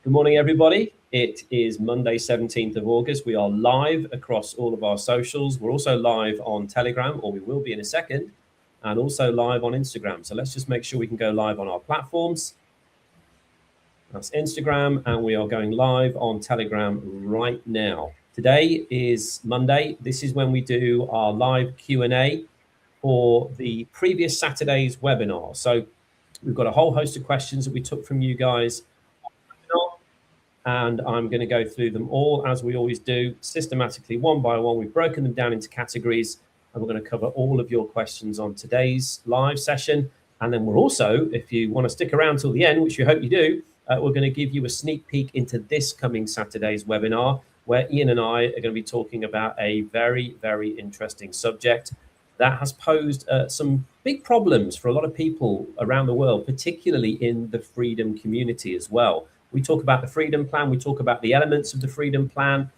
Good morning, everybody. It is Monday, 17th of August. We are live across all of our socials. We're also live on Telegram, or we will be in a second, and also live on Instagram. So let's just make sure we can go live on our platforms. That's Instagram, and we are going live on Telegram right now. Today is Monday. This is when we do our live Q&A for the previous Saturday's webinar. So we've got a whole host of questions that we took from you guys, and I'm going to go through them all as we always do, systematically, one by one. We've broken them down into categories, and we're going to cover all of your questions on today's live session. And then we're also, if you want to stick around till the end, which we hope you do, we're going to give you a sneak peek into this coming Saturday's webinar, where Ian and I are going to be talking about a very, very interesting subject that has posed some big problems for a lot of people around the world, particularly in the freedom community as well. We talk about the Freedom Plan. We talk about the elements of the Freedom Plan,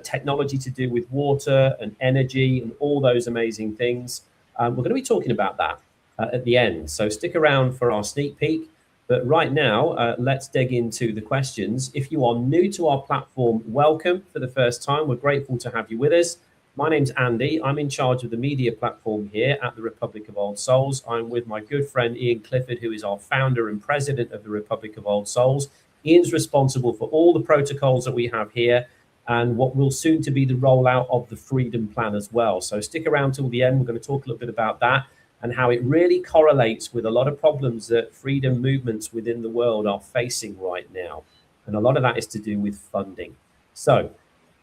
technology to do with water and energy and all those amazing things. We're going to be talking about that at the end. So stick around for our sneak peek. But right now, let's dig into the questions. If you are new to our platform, welcome for the first time. We're grateful to have you with us. My name's Andy. I'm in charge of the media platform here at the Republic of Old Souls. I'm with my good friend Ian Clifford, who is our founder and president of the Republic of Old Souls. Ian's responsible for all the protocols that we have here and what will soon to be the rollout of the Freedom Plan as well. So stick around till the end. We're going to talk a little bit about that and how it really correlates with a lot of problems that freedom movements within the world are facing right now. And a lot of that is to do with funding. So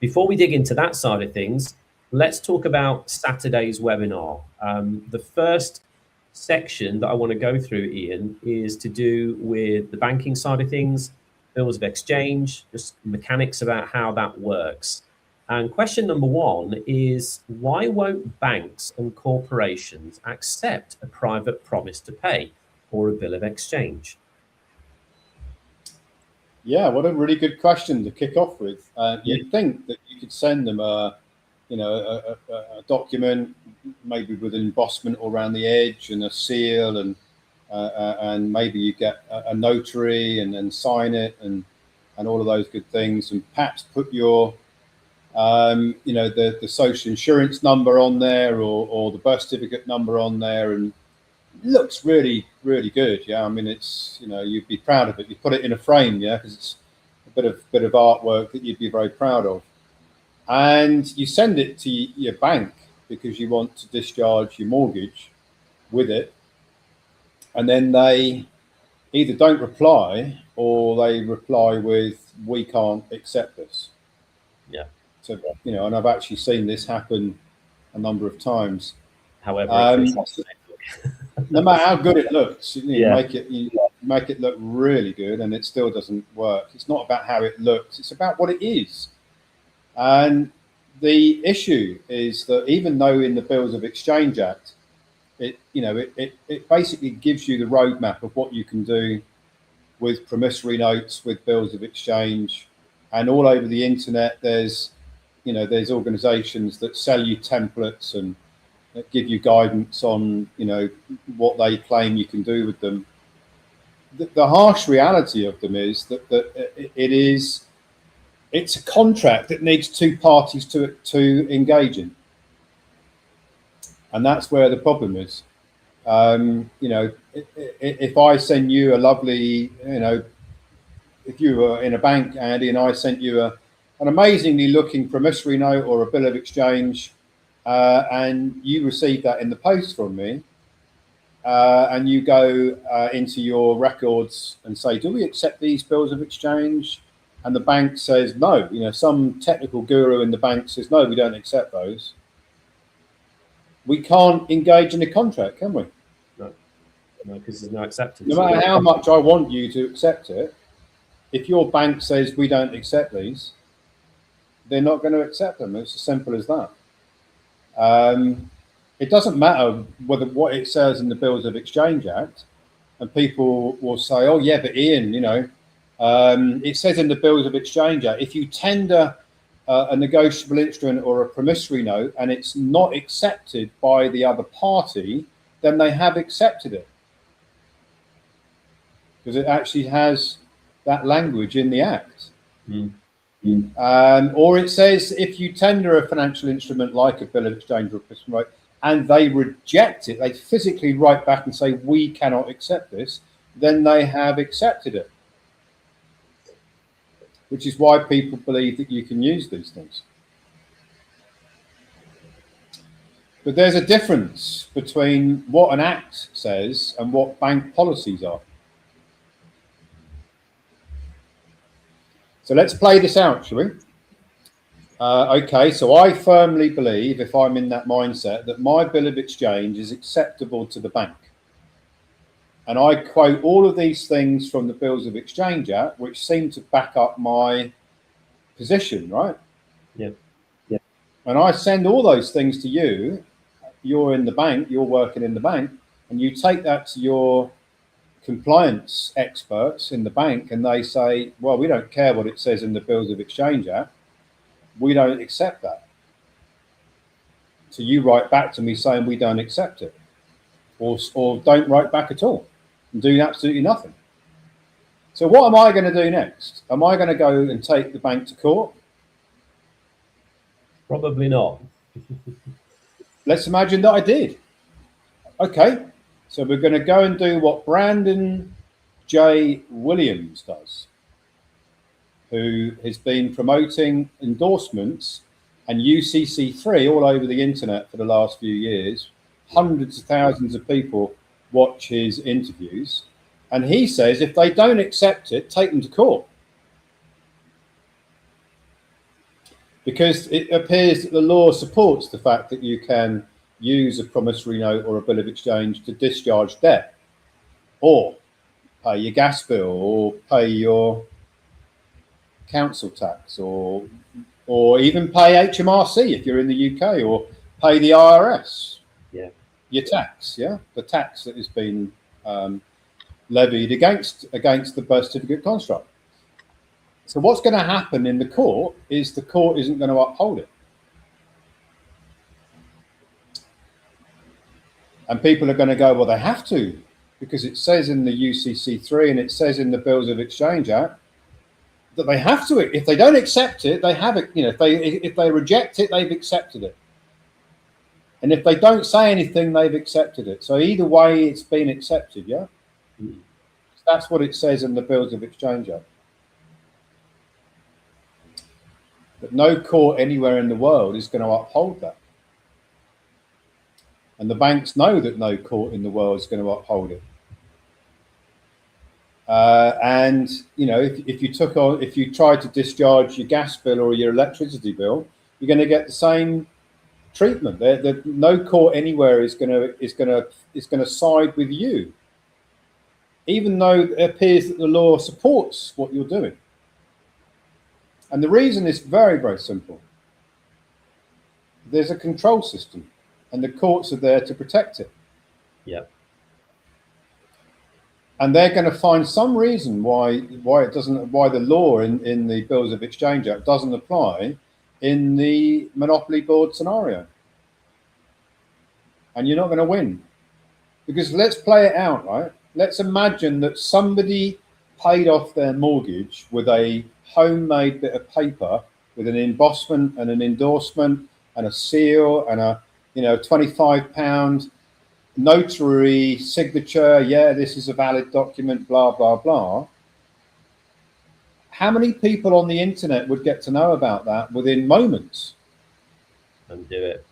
before we dig into that side of things, let's talk about Saturday's webinar. The first section that I want to go through, Ian, is to do with the banking side of things, bills of exchange, just mechanics about how that works. And question number one is, why won't banks and corporations accept a private promise to pay or a bill of exchange? Yeah, what a really good question to kick off with. You'd think that you could send them a document, maybe with an embossment around the edge and a seal, and maybe you get a notary and then sign it and all of those good things, and perhaps put your the social insurance number on there or the birth certificate number on there, and it looks really, really good. Yeah, I mean, it's, you'd be proud of it. You put it in a frame, yeah, because it's a bit of artwork that you'd be very proud of. And you send it to your bank because you want to discharge your mortgage with it. And then they either don't reply or they reply with, "We can't accept this." Yeah. So, and I've actually seen this happen a number of times. However, no matter how good it looks, you Yeah. make it look really good, and it still doesn't work. It's not about how it looks; it's about what it is. And the issue is that even though in the Bills of Exchange Act, it basically gives you the roadmap of what you can do with promissory notes, with bills of exchange, and all over the internet there's organizations that sell you templates and that give you guidance on what they claim you can do with them. The harsh reality of them is that it's a contract that needs two parties to engage in, and that's where the problem is. If I send you a lovely, if you were in a bank, Andy, and I sent you an amazingly looking promissory note or a bill of exchange, and you receive that in the post from me, and you go into your records and say, "Do we accept these bills of exchange?" And the bank says no. Some technical guru in the bank says, "No, we don't accept those." We can't engage in a contract, can we? No, because there's no acceptance. No matter how much I want you to accept it, if your bank says we don't accept these, they're not going to accept them. It's as simple as that. It doesn't matter what it says in the Bills of Exchange Act, and people will say, "Oh yeah, but Ian, it says in the Bills of Exchange Act, if you tender a negotiable instrument or a promissory note and it's not accepted by the other party, then they have accepted it." Because it actually has that language in the Act. Mm. Or it says if you tender a financial instrument like a bill of exchange or a pistol right, and they reject it, they physically write back and say, we cannot accept this, then they have accepted it. Which is why people believe that you can use these things. But there's a difference between what an Act says and what bank policies are. So let's play this out, shall we? Okay, so I firmly believe, if I'm in that mindset, that my bill of exchange is acceptable to the bank. And I quote all of these things from the Bills of Exchange Act, which seem to back up my position, right? Yeah. And I send all those things to you. You're in the bank, you're working in the bank, and you take that to your compliance experts in the bank, and they say, well, we don't care what it says in the Bills of Exchange Act. We don't accept that. So you write back to me saying we don't accept it, or don't write back at all and do absolutely nothing. So what am I going to do next? Am I going to go and take the bank to court? Probably not. Let's imagine that I did. Okay, so we're going to go and do what Brandon J. Williams does, who has been promoting endorsements and UCC3 all over the internet for the last few years. Hundreds of thousands of people watch his interviews. And he says if they don't accept it, take them to court. Because it appears that the law supports the fact that you can use a promissory note or a bill of exchange to discharge debt, or pay your gas bill, or pay your council tax, or even pay HMRC if you're in the UK, or pay the IRS. Yeah. Your tax, yeah, the tax that has been levied against the birth certificate construct. So what's going to happen in the court is the court isn't going to uphold it. And people are going to go, well, they have to, because it says in the UCC3 and it says in the Bills of Exchange Act that they have to. If they don't accept it, they have it. You know, if they reject it, they've accepted it. And if they don't say anything, they've accepted it. So either way, it's been accepted, yeah? Mm. That's what it says in the Bills of Exchange Act. But no court anywhere in the world is going to uphold that. And the banks know that no court in the world is going to uphold it. And you know, if you try to discharge your gas bill or your electricity bill, you're going to get the same treatment. No court anywhere is going to side with you, even though it appears that the law supports what you're doing. And the reason is very, very simple. There's a control system, and the courts are there to protect it. Yep. And they're going to find some reason why the law in the Bills of Exchange Act doesn't apply in the Monopoly Board scenario. And you're not going to win. Because let's play it out, right? Let's imagine that somebody paid off their mortgage with a homemade bit of paper with an embossment and an endorsement and a seal and a £25 notary signature. Yeah, this is a valid document, blah, blah, blah. How many people on the internet would get to know about that within moments? And do it.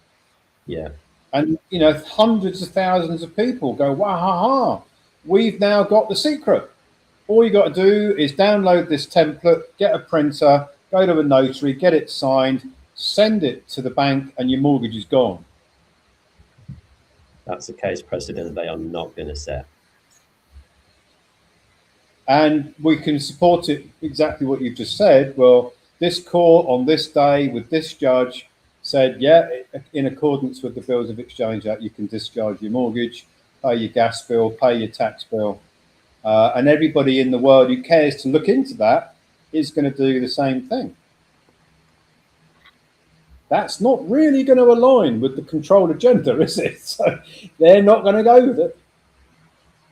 Yeah. And, hundreds of thousands of people go, wow, ha, ha, we've now got the secret. All you got to do is download this template, get a printer, go to a notary, get it signed, send it to the bank, and your mortgage is gone. That's the case precedent they are not going to set. And we can support it exactly what you've just said. Well, this court on this day with this judge said, yeah, in accordance with the Bills of Exchange Act, you can discharge your mortgage, pay your gas bill, pay your tax bill. And everybody in the world who cares to look into that is going to do the same thing. That's not really going to align with the control agenda, is it? So they're not going to go with it.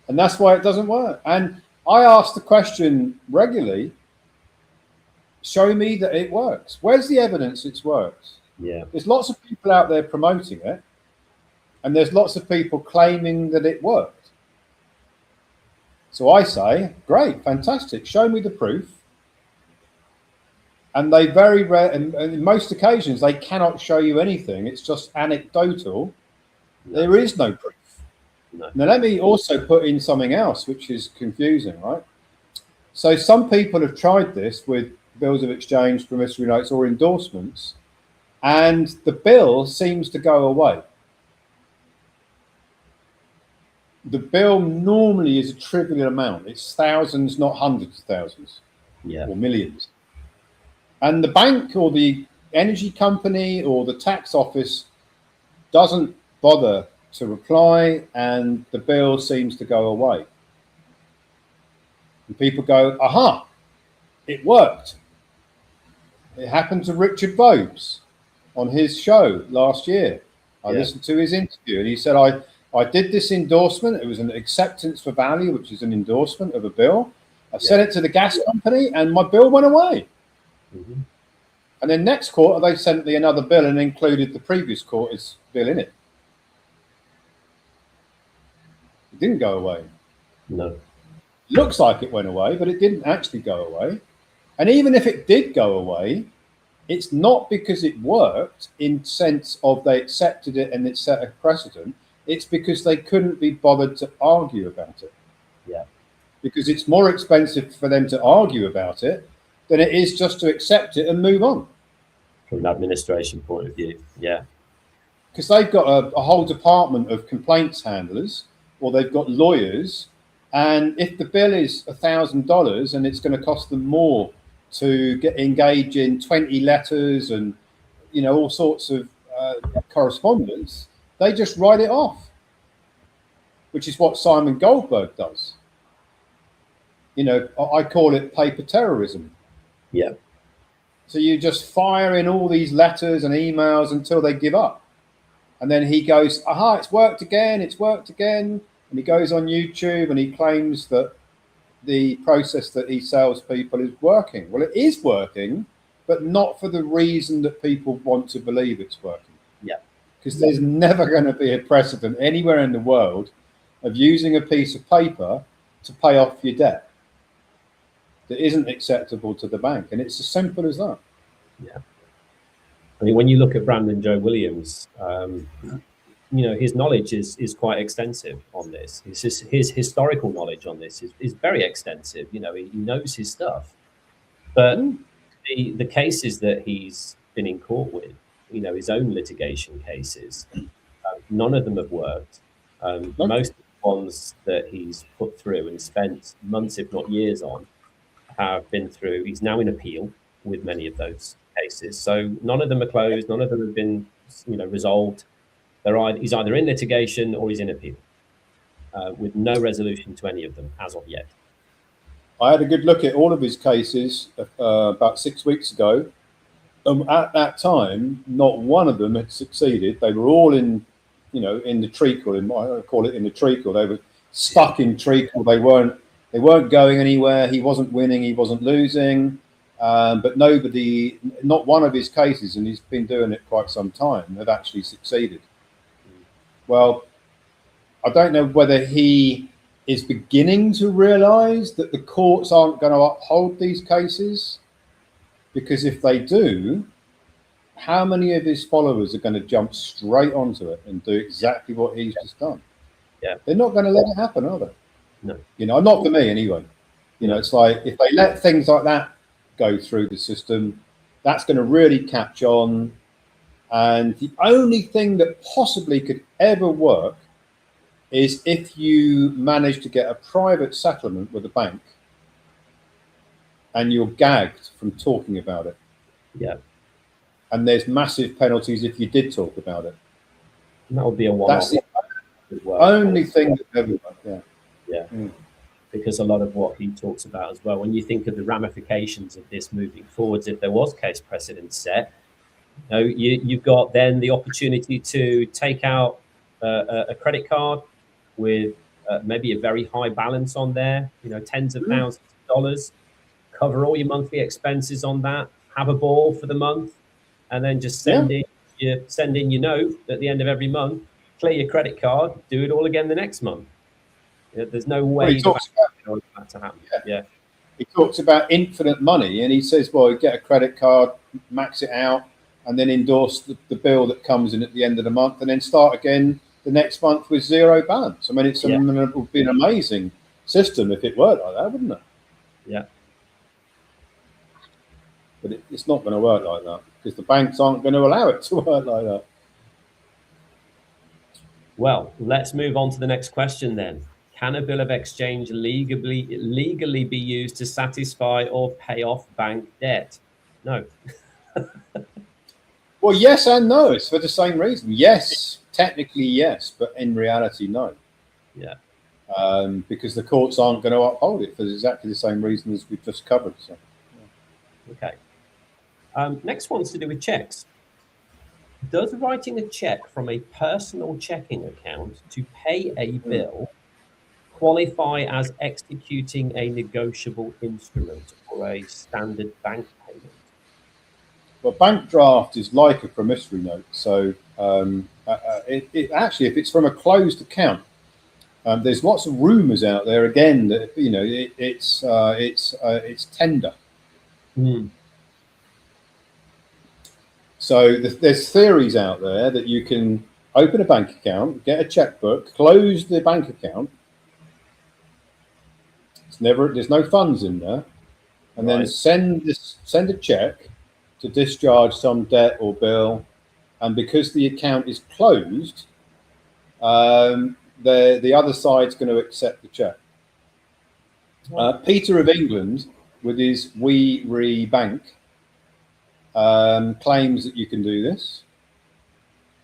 And that's why it doesn't work. And I ask the question regularly, show me that it works. Where's the evidence it works? Yeah. There's lots of people out there promoting it, and there's lots of people claiming that it worked. So I say, great, fantastic, show me the proof. And they very rare, and in most occasions, they cannot show you anything. It's just anecdotal. No. There is no proof. No. Now, let me also put in something else, which is confusing, right? So some people have tried this with bills of exchange, promissory notes, or endorsements, and the bill seems to go away. The bill normally is a trivial amount. It's thousands, not hundreds of thousands, or millions. And the bank or the energy company or the tax office doesn't bother to reply, and the bill seems to go away. And people go, aha, it worked. It happened to Richard Vobes on his show last year. I listened to his interview, and he said, I did this endorsement. It was an acceptance for value, which is an endorsement of a bill. I sent it to the gas company, and my bill went away. Mm-hmm. And then next quarter, they sent me another bill and included the previous quarter's bill in it. It didn't go away. No. Looks like it went away, but it didn't actually go away. And even if it did go away, it's not because it worked in sense of they accepted it and it set a precedent. It's because they couldn't be bothered to argue about it. Yeah. Because it's more expensive for them to argue about it than it is just to accept it and move on. From an administration point of view, yeah. Because they've got a whole department of complaints handlers, or they've got lawyers, and if the bill is $1,000 and it's going to cost them more to engage in 20 letters and all sorts of correspondence, they just write it off, which is what Simon Goldberg does. I call it paper terrorism. Yeah. So you just fire in all these letters and emails until they give up. And then he goes, aha, it's worked again. And he goes on YouTube and he claims that the process that he sells people is working. Well, it is working, but not for the reason that people want to believe it's working. Yeah. Because there's never going to be a precedent anywhere in the world of using a piece of paper to pay off your debt that isn't acceptable to the bank. And it's as simple as that. Yeah. I mean, when you look at Brandon Joe Williams, his knowledge is quite extensive on this. His historical knowledge on this is very extensive. He knows his stuff. But the cases that he's been in court with, his own litigation cases, none of them have worked. Most of the ones that he's put through and spent months, if not years on, have been through. He's now in appeal with many of those cases. So none of them are closed. None of them have been, resolved. He's either in litigation or he's in appeal, with no resolution to any of them as of yet. I had a good look at all of his cases about 6 weeks ago. At that time, not one of them had succeeded. They were all in the treacle. I call it in the treacle. They were stuck in treacle. They weren't going anywhere. He wasn't winning. He wasn't losing. But not one of his cases, and he's been doing it quite some time, have actually succeeded. Well, I don't know whether he is beginning to realize that the courts aren't going to uphold these cases, because if they do, how many of his followers are going to jump straight onto it and do exactly what he's just done? Yeah. They're not going to let it happen, are they? No. Not for me anyway. It's like if they let things like that go through the system, that's going to really catch on. And the only thing that possibly could ever work is if you manage to get a private settlement with a bank and you're gagged from talking about it. Yeah. And there's massive penalties if you did talk about it. And that would be a one-off. That's the only thing that ever works. Yeah. Yeah. Because a lot of what he talks about as well, when you think of the ramifications of this moving forwards, if there was case precedent set, you've got then the opportunity to take out a credit card with maybe a very high balance on there, tens of thousands of dollars, cover all your monthly expenses on that, have a ball for the month, and then just send in your note at the end of every month, clear your credit card, do it all again the next month. There's no way for that to happen. Yeah. He talks about infinite money, and he says, well, get a credit card, max it out, and then endorse the bill that comes in at the end of the month, and then start again the next month with zero balance. I mean, it would be an amazing system if it worked like that, wouldn't it? Yeah. But it's not going to work like that, because the banks aren't going to allow it to work like that. Well, let's move on to the next question then. Can a bill of exchange legally be used to satisfy or pay off bank debt? No. Well, yes and no. It's for the same reason. Yes, technically yes, but in reality, no. Yeah. Because the courts aren't going to uphold it for exactly the same reason as we've just covered. So. Yeah. Okay. Next one's to do with checks. Does writing a check from a personal checking account to pay a bill qualify as executing a negotiable instrument or a standard bank payment? Well, bank draft is like a promissory note. So it actually, if it's from a closed account, there's lots of rumours out there again that it's tender. So there's theories out there that you can open a bank account, get a checkbook, close the bank account. There's no funds in there, and then send a check to discharge some debt or bill, and because the account is closed, the other side's going to accept the check. Peter of England, with his We Re Bank, claims that you can do this,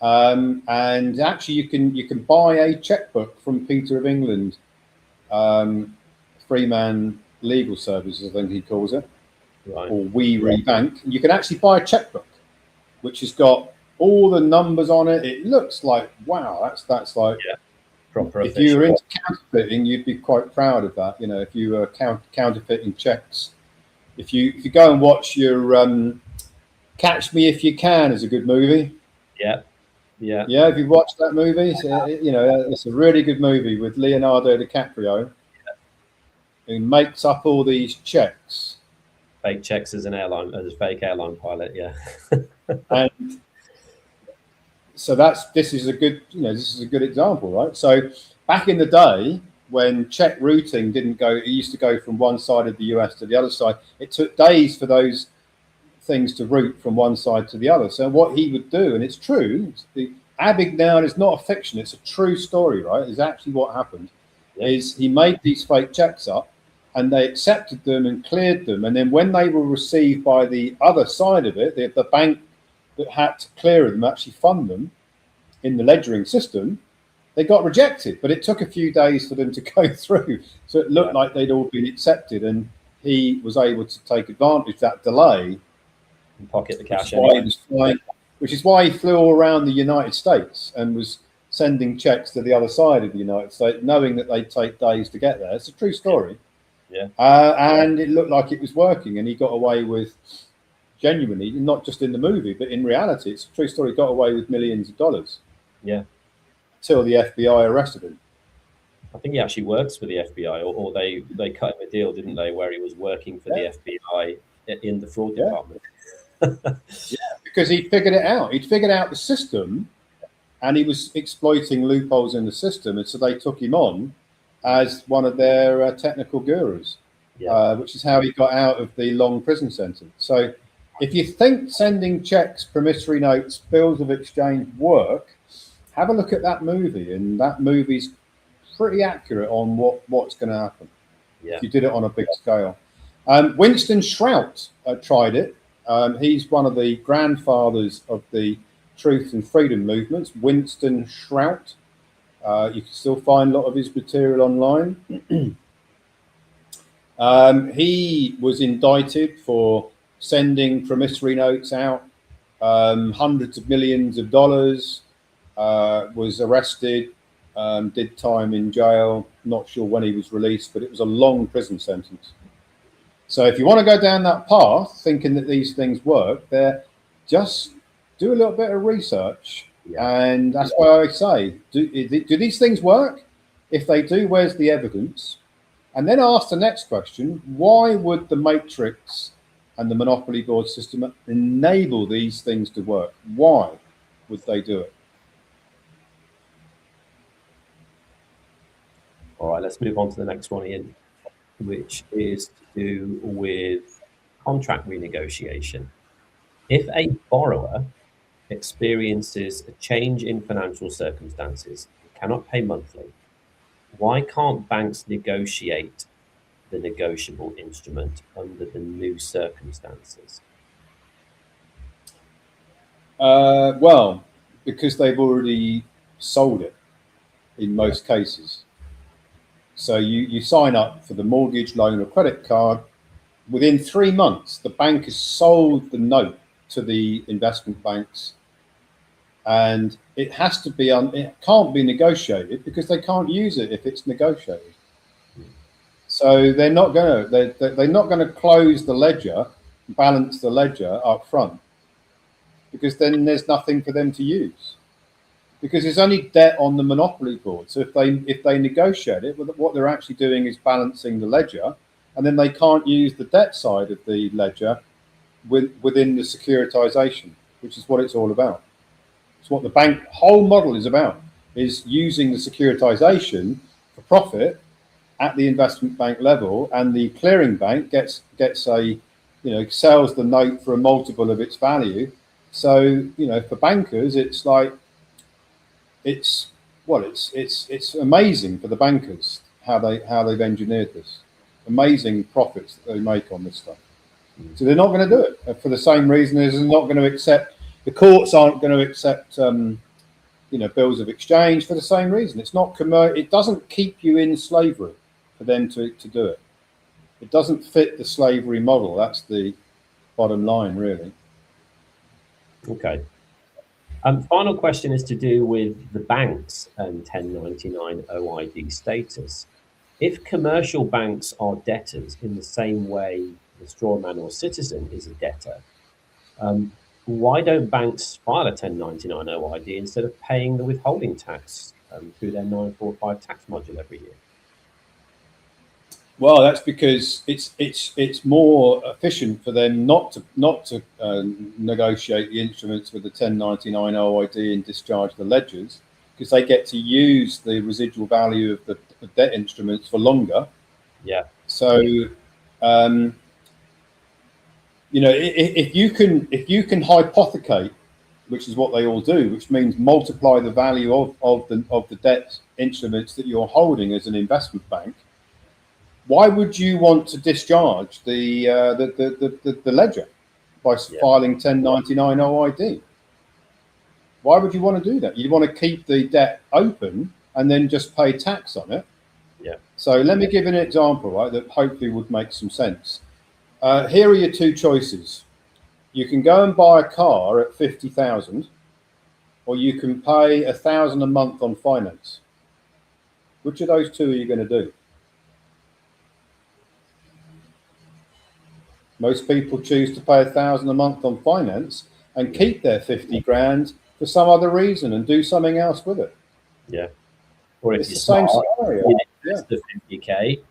and actually you can buy a checkbook from Peter of England. Freeman Legal Services, I think he calls it, or We Re Bank. You can actually buy a checkbook, which has got all the numbers on it. It looks like, wow, that's like proper. If you were into counterfeiting, you'd be quite proud of that. If you were counterfeiting checks. If you go and watch your Catch Me If You Can is a good movie. Yeah. If you watched that movie, it's a really good movie with Leonardo DiCaprio. Who makes up all these checks? Fake checks as a fake airline pilot, yeah. And so this is a good example, right? So back in the day when check routing didn't go, it used to go from one side of the US to the other side. It took days for those things to route from one side to the other. So what he would do, and it's true, the Abignoun is not a fiction; it's a true story, right? It's actually what happened. Is he made these fake checks up, and they accepted them and cleared them. And then when they were received by the other side of it, the bank that had to clear them, actually fund them in the ledgering system, they got rejected. But it took a few days for them to go through. So it looked like they'd all been accepted. And he was able to take advantage of that delay. And pocket the cash. Which is why he flew all around the United States and was sending checks to the other side of the United States, knowing that they'd take days to get there. It's a true story. Yeah. And it looked like it was working, and he got away with, genuinely, not just in the movie, but in reality, it's a true story, got away with millions of dollars. Yeah. Till the FBI arrested him. I think he actually works for the FBI, or they cut him a deal, didn't they, where he was working for the FBI in the fraud department. Because he figured it out. He'd figured out the system, and he was exploiting loopholes in the system, and so they took him on as one of their technical gurus, which is how he got out of the long prison sentence. So if you think sending checks, promissory notes, bills of exchange work, have a look at that movie, and that movie's pretty accurate on what's going to happen if you did it on a big scale. Winston Shrout tried it. He's one of the grandfathers of the truth and freedom movements, Winston Shrout. You can still find a lot of his material online. He was indicted for sending promissory notes out, hundreds of millions of dollars, was arrested, did time in jail, not sure when he was released, but it was a long prison sentence. So if you want to go down that path, thinking that these things work, there, just do a little bit of research. And that's why I say, do these things work? If they do, where's the evidence? And then ask the next question, why would the matrix and the monopoly board system enable these things to work? Why would they do it? All right, let's move on to the next one, Ian, which is to do with contract renegotiation. If a borrower experiences a change in financial circumstances and cannot pay monthly, why can't banks negotiate the negotiable instrument under the new circumstances? Well, because they've already sold it in most cases. So you sign up for the mortgage, loan or credit card. Within 3 months, the bank has sold the note to the investment banks, and it has to be it can't be negotiated because they can't use it if it's negotiated. So they're not going to close the ledger, balance the ledger up front, because then there's nothing for them to use, because there's only debt on the monopoly board. So if they negotiate it, what they're actually doing is balancing the ledger, and then they can't use the debt side of the ledger within the securitization, which is what it's all about. It's what the bank whole model is about, is using the securitization for profit at the investment bank level, and the clearing bank gets a, sells the note for a multiple of its value. So, for bankers, it's like, it's amazing for the bankers how they've engineered this. Amazing profits that they make on this stuff. So they're not going to do it for the same reason as they're not going to accept, the courts aren't going to accept, bills of exchange for the same reason. It's not it doesn't keep you in slavery for them to do it. It doesn't fit the slavery model. That's the bottom line, really. Okay. Final question is to do with the bank's 1099 OID status. If commercial banks are debtors in the same way the strawman or citizen is a debtor, why don't banks file a 1099 OID instead of paying the withholding tax through their 945 tax module every year? Well, that's because it's more efficient for them not to negotiate the instruments with the 1099 OID and discharge the ledgers, because they get to use the residual value of the debt instruments for longer. Yeah. So, if you can hypothecate, which is what they all do, which means multiply the value of the debt instruments that you're holding as an investment bank, why would you want to discharge the ledger by filing 1099 OID? Why would you want to do that? You want to keep the debt open and then just pay tax on it. Yeah. So let me give an example, right, that hopefully would make some sense. Here are your two choices. You can go and buy a car at 50,000, or you can pay 1,000 a month on finance. Which of those two are you going to do? Most people choose to pay 1,000 a month on finance and keep their 50 grand for some other reason and do something else with it. Yeah. Or if it's you're the same smart, scenario. the 50k,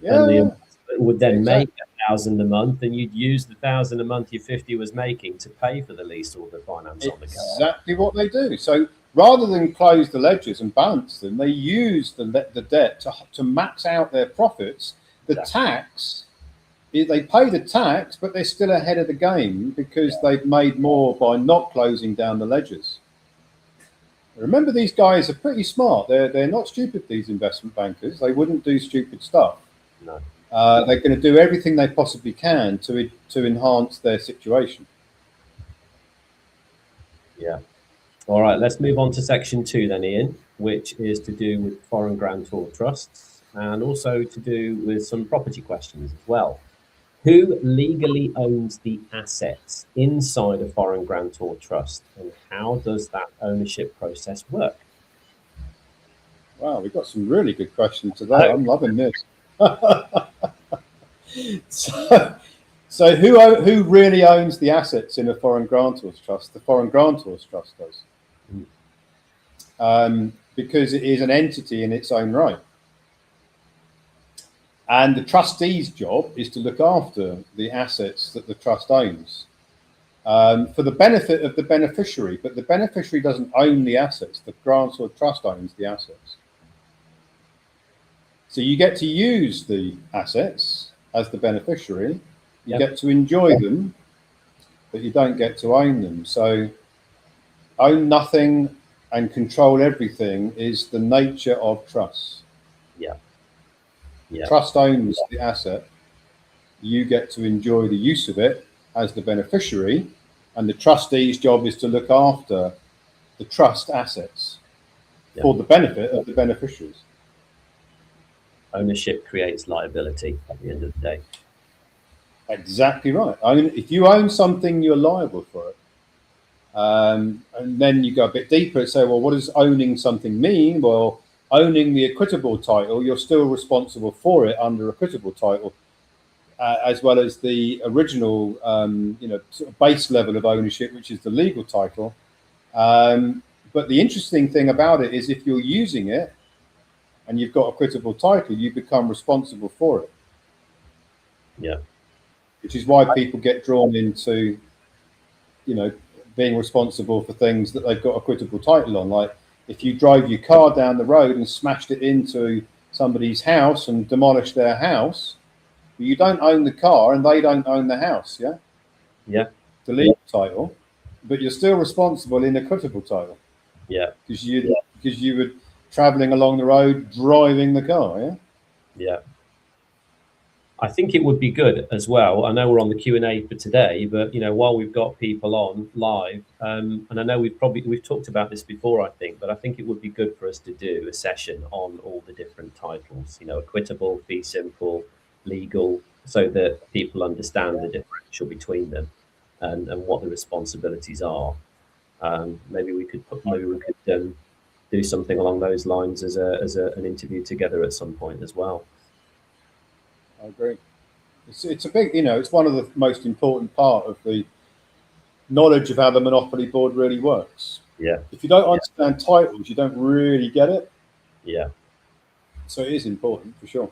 Yeah. and the investment would then make 1,000 a month, and you'd use the 1,000 a month your 50 was making to pay for the lease or the finance on the car. Exactly what they do. So rather than close the ledgers and balance them, they use the debt to max out their profits. The tax, they pay the tax, but they're still ahead of the game because they've made more by not closing down the ledgers. Remember, these guys are pretty smart. They're not stupid, these investment bankers. They wouldn't do stupid stuff. No. They're going to do everything they possibly can to enhance their situation. Yeah. All right, let's move on to section 2 then, Ian, which is to do with foreign grantor trusts and also to do with some property questions as well. Who legally owns the assets inside a foreign grantor trust, and how does that ownership process work? Wow, we've got some really good questions today. I'm loving this. So who really owns the assets in a foreign grantors trust? The foreign grantors trust does, because it is an entity in its own right. And the trustee's job is to look after the assets that the trust owns, for the benefit of the beneficiary. But the beneficiary doesn't own the assets. The grantor trust owns the assets. So you get to use the assets as the beneficiary. You get to enjoy them, but you don't get to own them. So own nothing and control everything is the nature of trust. Trust owns the asset. You get to enjoy the use of it as the beneficiary, and the trustee's job is to look after the trust assets for the benefit of the beneficiaries. Ownership creates liability at the end of the day. Exactly right. I mean, if you own something, you're liable for it. And then you go a bit deeper and say, well, what does owning something mean? Well, owning the equitable title, you're still responsible for it under equitable title, as well as the original, sort of base level of ownership, which is the legal title. But the interesting thing about it is if you're using it and you've got equitable title, you become responsible for it. Which is why people get drawn into, being responsible for things that they've got equitable title on. Like if you drove your car down the road and smashed it into somebody's house and demolished their house, you don't own the car and they don't own the house. The legal title, but you're still responsible in equitable title. Because you were traveling along the road driving the car. I think it would be good as well. I know we're on the Q&A for today, but while we've got people on live, and I know we've talked about this before, I think, but I think it would be good for us to do a session on all the different titles, equitable, fee simple, legal, so that people understand the differential between them and what the responsibilities are. Maybe we could do something along those lines as an interview together at some point as well. I agree. It's a big, it's one of the most important part of the knowledge of how the Monopoly board really works. If you don't understand titles, you don't really get it. So it is important for sure.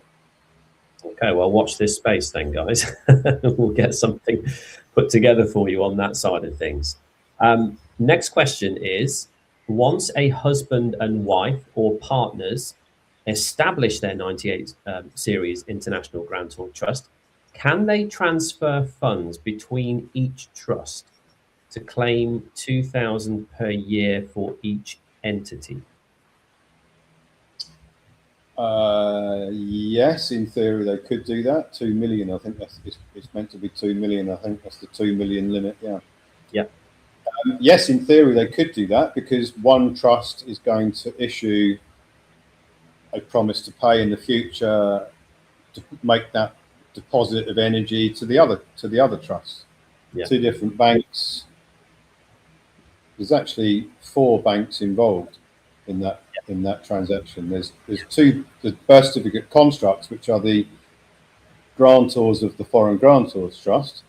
Okay, well, watch this space then, guys. We'll get something put together for you on that side of things. Next question is, once a husband and wife or partners establish their 98 series international grantor trust, can they transfer funds between each trust to claim $2,000 per year for each entity? Yes, in theory they could do that. 2 million, I think it's meant to be 2 million. I think that's the 2 million limit. Yes, in theory they could do that, because one trust is going to issue a promise to pay in the future to make that deposit of energy to the other trust. Two different banks. There's actually 4 banks involved in that transaction. There's the birth certificate constructs, which are the grantors of the foreign grantors trust.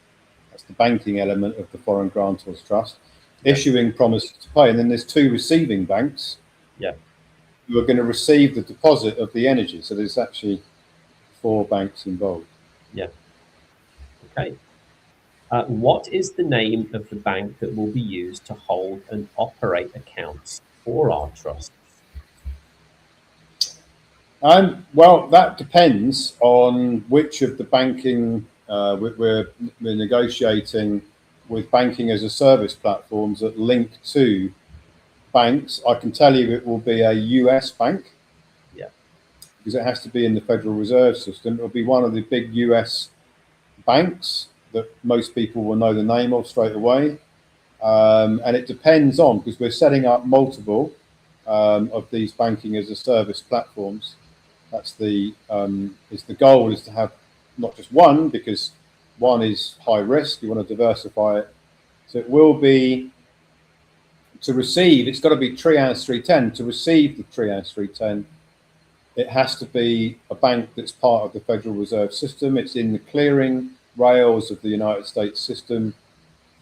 That's the banking element of the foreign grantors trust, issuing promises to pay. And then there's 2 receiving banks who are going to receive the deposit of the energy. So there's actually 4 banks involved. Okay. What is the name of the bank that will be used to hold and operate accounts for our trusts? Well, that depends on which of the banking we're negotiating with banking as a service platforms that link to banks. I can tell you it will be a US bank, because it has to be in the Federal Reserve System. It'll be one of the big US banks that most people will know the name of straight away. And it depends on, because we're setting up multiple of these banking as a service platforms. That's the goal is to have not just one, because one is high risk. You want to diversify it. So it will be to receive. It's got to be Trias 310 to receive the Trias 310. It has to be a bank that's part of the Federal Reserve System. It's in the clearing rails of the United States system.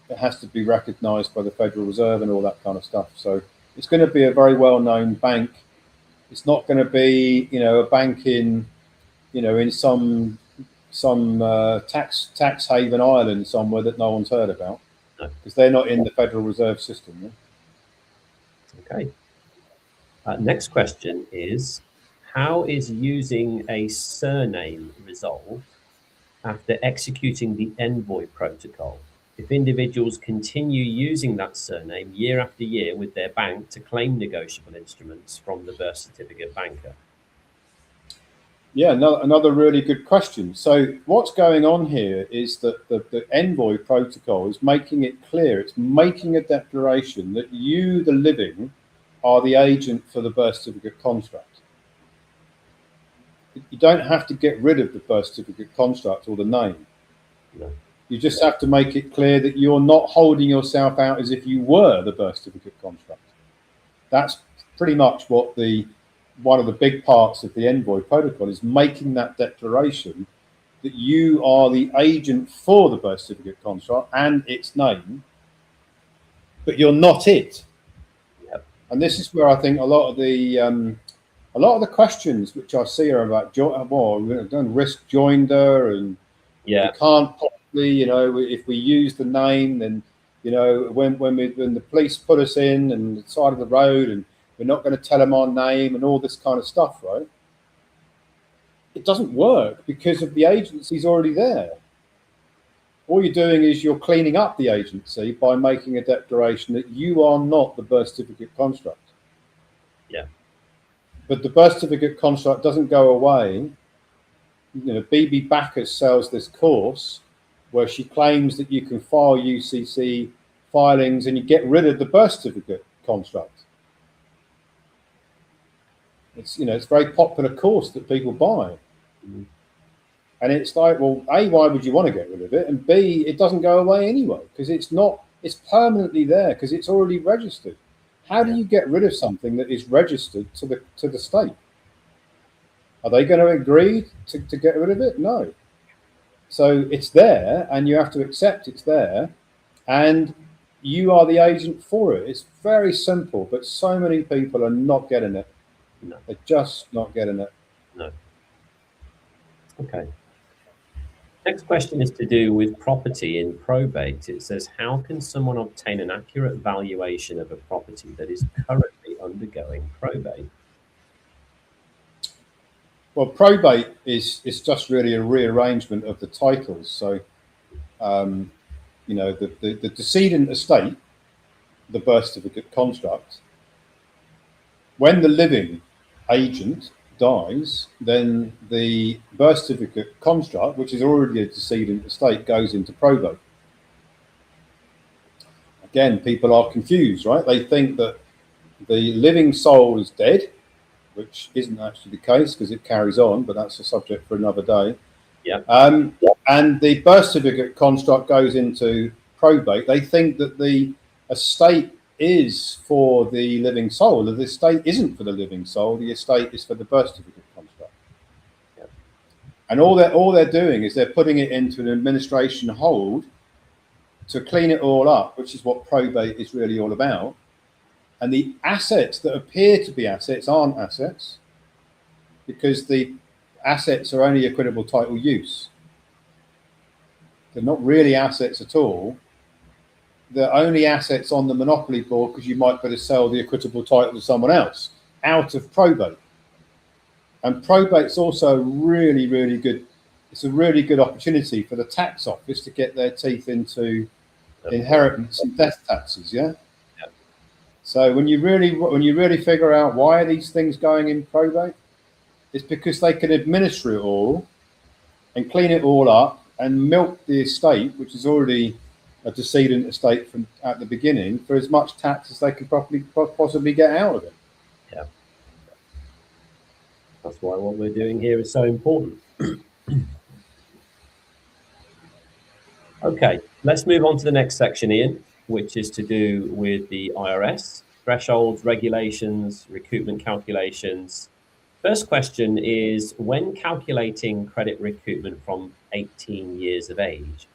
It has to be recognized by the Federal Reserve and all that kind of stuff. So it's going to be a very well-known bank. It's not going to be, a bank in, in some tax haven island somewhere that no one's heard about, because they're not in the Federal Reserve System. Yeah? Okay. Next question is, how is using a surname resolved after executing the Envoy protocol if individuals continue using that surname year after year with their bank to claim negotiable instruments from the birth certificate banker? Yeah, another really good question. So what's going on here is that the Envoy protocol is making it clear, it's making a declaration that you, the living, are the agent for the birth certificate construct. You don't have to get rid of the birth certificate construct or the name. No. You just have to make it clear that you're not holding yourself out as if you were the birth certificate construct. That's pretty much what one of the big parts of the Envoy protocol is, making that declaration that you are the agent for the birth certificate construct and its name, but you're not it. Yep. And this is where I think a lot of the questions which I see are about risk joinder, and we can't possibly, if we use the name, then when the police put us in and the side of the road, and we're not going to tell them our name and all this kind of stuff, right? It doesn't work because of the agency's already there. All you're doing is you're cleaning up the agency by making a declaration that you are not the birth certificate construct. Yeah. But the birth certificate construct doesn't go away. BB Backus sells this course where she claims that you can file UCC filings and you get rid of the birth certificate construct. It's it's a very popular course that people buy. Mm-hmm. And it's like, well, A, why would you want to get rid of it? And B, it doesn't go away anyway, because it's permanently there because it's already registered. How do you get rid of something that is registered to the state? Are they going to agree to get rid of it? No. So it's there, and you have to accept it's there, and you are the agent for it. It's very simple, but so many people are not getting it. No. They're just not getting it. No. Okay. Next question is to do with property in probate. It says, how can someone obtain an accurate valuation of a property that is currently undergoing probate? Well, probate is just really a rearrangement of the titles. So, the decedent estate, the birth certificate construct, when the living agent dies, then the birth certificate construct, which is already a decedent estate, goes into probate. Again, people are confused, right? They think that the living soul is dead, which isn't actually the case because it carries on, but that's a subject for another day. Yeah. And the birth certificate construct goes into probate. They think that the estate is for the living soul. The estate isn't for the living soul. The estate is for the birth certificate construct. Yeah. And all they're doing is they're putting it into an administration hold to clean it all up, which is what probate is really all about. And the assets that appear to be assets aren't assets, because the assets are only equitable title use. They're not really assets at all. They're only assets on the monopoly board because you might better sell the equitable title to someone else out of probate. And probate's also really, really good. It's a really good opportunity for the tax office to get their teeth into inheritance and death taxes. Yeah. So when you really figure out why are these things going in probate, it's because they can administer it all and clean it all up and milk the estate, which is already a decedent estate from at the beginning, for as much tax as they can possibly get out of it. Yeah. That's why what we're doing here is so important. Okay, let's move on to the next section, Ian, which is to do with the IRS, thresholds, regulations, recoupment calculations. First question is, when calculating credit recoupment from 18 years of age,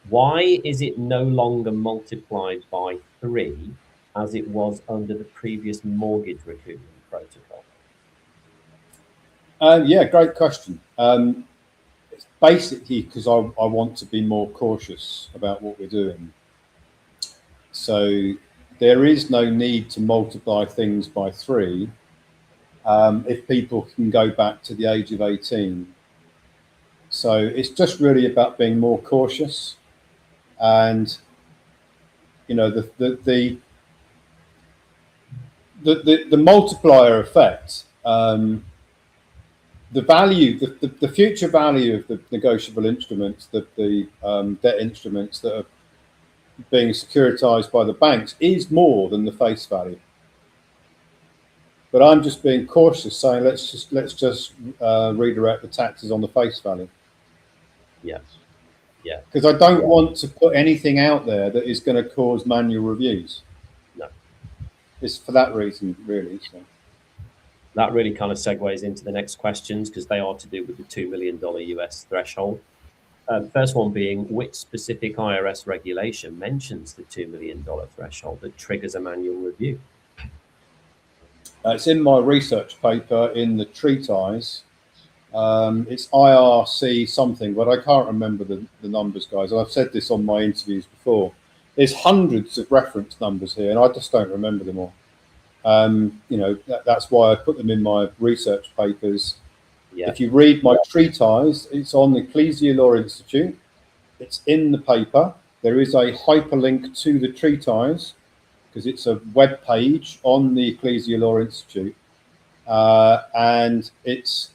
why is it no longer multiplied by 3 as it was under the previous mortgage recoupment protocol? Yeah, great question. It's basically because I want to be more cautious about what we're doing. So there is no need to multiply things by 3 if people can go back to the age of 18. So it's just really about being more cautious, and you know the multiplier effect. The value, the future value of the negotiable instruments, the debt instruments that are being securitized by the banks is more than the face value. But I'm just being cautious, saying let's just redirect the taxes on the face value. Yes. Yeah. Because I don't want to put anything out there that is going to cause manual reviews. No. It's for that reason, really. So. That really kind of segues into the next questions, because they are to do with the $2 million US threshold. First one being, which specific IRS regulation mentions the $2 million threshold that triggers a manual review? It's in my research paper in the treatise. It's IRC something, but I can't remember the numbers, guys. I've said this on my interviews before. There's hundreds of reference numbers here, and I just don't remember them all. You know, that's why I put them in my research papers. Yeah. If you read my treatise, it's on the Ecclesia Law Institute. It's in the paper. There is a hyperlink to the treatise because it's a web page on the Ecclesia Law Institute, and it's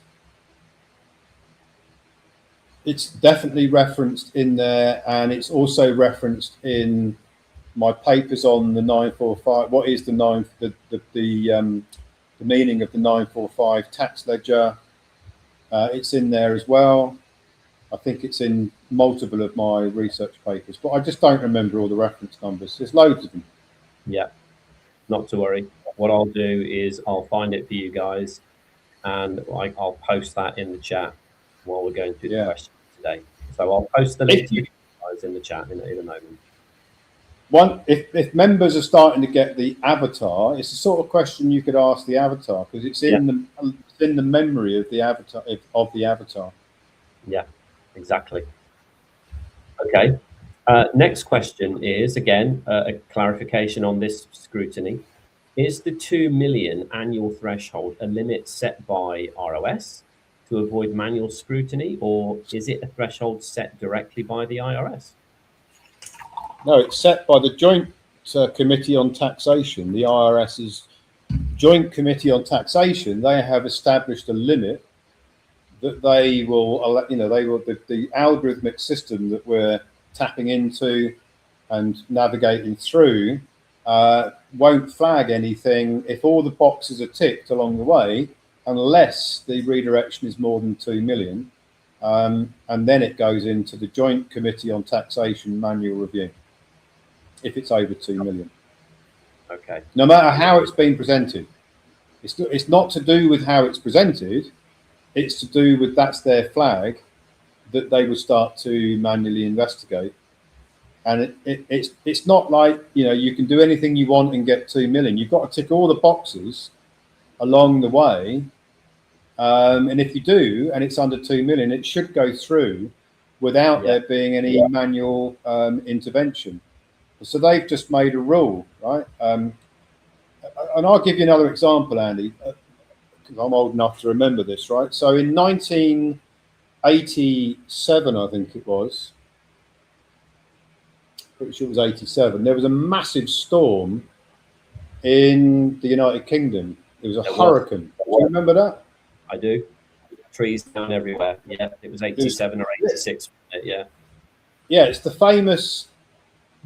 definitely referenced in there, and it's also referenced in my papers on the 945. What is the meaning of the 945 tax ledger? It's in there as well. I think it's in multiple of my research papers, but I just don't remember all the reference numbers. There's loads of them. Yeah, not to worry. What I'll do is I'll find it for you guys, and I'll post that in the chat while we're going through the questions today. So I'll post the link to you guys in the chat in a moment. If members are starting to get the avatar, it's the sort of question you could ask the avatar, because it's in the memory of the avatar. Yeah, exactly. Okay. Next question is, again, a clarification on this scrutiny. Is the 2 million annual threshold a limit set by ROS to avoid manual scrutiny, or is it a threshold set directly by the IRS? No, it's set by the Joint Committee on Taxation. The IRS's Joint Committee on Taxation, they have established a limit that they will, you know, the algorithmic system that we're tapping into and navigating through won't flag anything if all the boxes are ticked along the way, unless the redirection is more than 2 million. And then it goes into the Joint Committee on Taxation manual review if it's over 2 million. Okay. No matter how it's been presented. It's not to do with how it's presented. It's to do with, that's their flag that they will start to manually investigate. And it's not like, you know, you can do anything you want and get 2 million. You've got to tick all the boxes along the way. And if you do, and it's under 2 million, it should go through without there being any manual intervention. So they've just made a rule, right? And I'll give you another example, Andy, because I'm old enough to remember this, right? So in 1987, I think it was, pretty sure it was 87, there was a massive storm in the United Kingdom. It was a hurricane. Do you remember that? I do. Trees down everywhere. Yeah, it was 87 or 86. Yeah. Yeah, it's the famous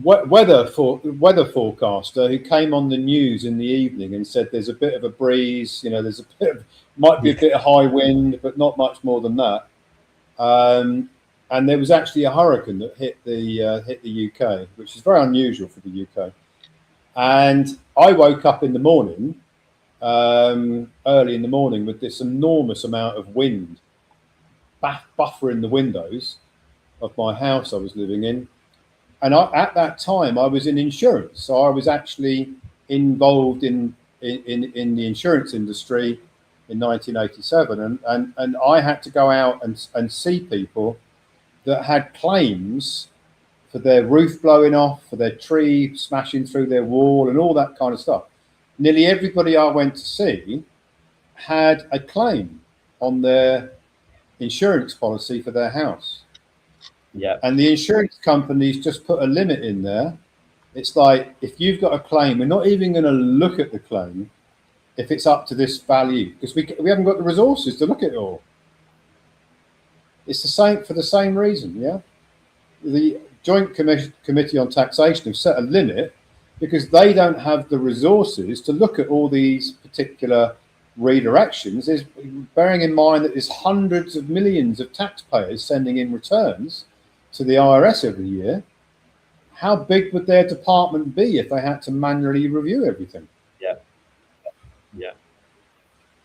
weather forecaster who came on the news in the evening and said there's a bit of a breeze, you know, there's might be a bit of high wind, but not much more than that. And there was actually a hurricane that hit the UK, which is very unusual for the UK. And I woke up in the morning early in the morning with this enormous amount of wind buffering the windows of my house I was living in. And at that time, I was in insurance, so I was actually involved in the insurance industry in 1987, and I had to go out and see people that had claims for their roof blowing off, for their tree smashing through their wall, and all that kind of stuff. Nearly everybody I went to see had a claim on their insurance policy for their house. Yeah. And the insurance companies just put a limit in there. It's like, if you've got a claim, we're not even going to look at the claim if it's up to this value, because we haven't got the resources to look at it all. It's the same for the same reason, yeah? The Joint Committee on Taxation have set a limit because they don't have the resources to look at all these particular redirections. Is bearing in mind that there's hundreds of millions of taxpayers sending in returns to the IRS every year. How big would their department be if they had to manually review everything? Yeah,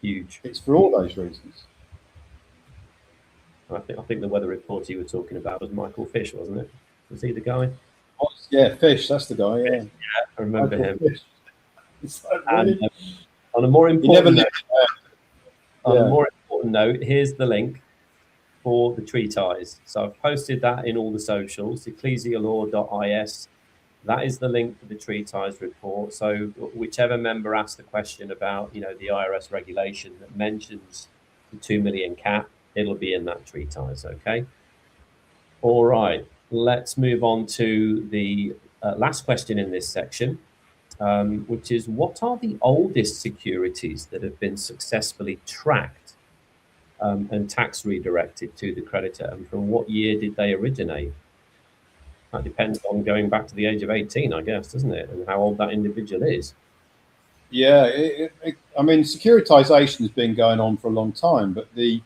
huge. It's for all those reasons. I think the weather report you were talking about was Michael Fish, wasn't it? Was he the guy? Oh, yeah, Fish, that's the guy. Yeah, I remember Michael him. Fish. It's like, really? And, on a more He never important lived note, on Yeah. a more important note, here's the link for the tree ties. So I've posted that in all the socials, ecclesialaw.is. That is the link for the tree ties report. So whichever member asks the question about, the IRS regulation that mentions the 2 million cap, it'll be in that tree ties. Okay. All right. Let's move on to the last question in this section, which is, what are the oldest securities that have been successfully tracked and tax redirected to the creditor, and from what year did they originate? That depends on going back to the age of 18, I guess, doesn't it? And how old that individual is. Yeah, I mean, securitization has been going on for a long time, but the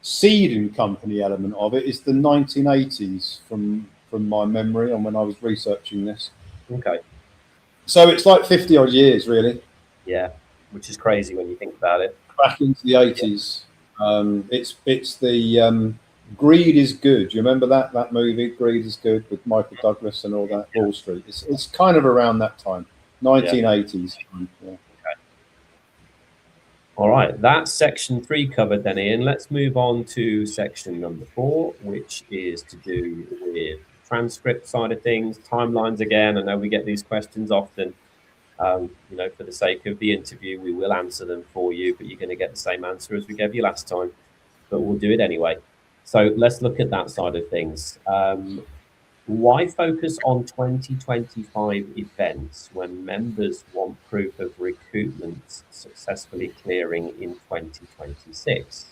seeding company element of it is the 1980s from my memory and when I was researching this. Okay. So it's like 50 odd years, really. Yeah, which is crazy when you think about it. Back into the 80s. It's the Greed is Good. You remember that movie, Greed is Good, with Michael Douglas and all that, Wall Street? It's kind of around that time, 1980s. Yeah. All right, that's section 3 covered then, Ian. Let's move on to section number 4, which is to do with transcript side of things, timelines again. I know we get these questions often. For the sake of the interview, we will answer them for you, but you're going to get the same answer as we gave you last time, but we'll do it anyway. So let's look at that side of things. Why focus on 2025 events when members want proof of recoupment successfully clearing in 2026?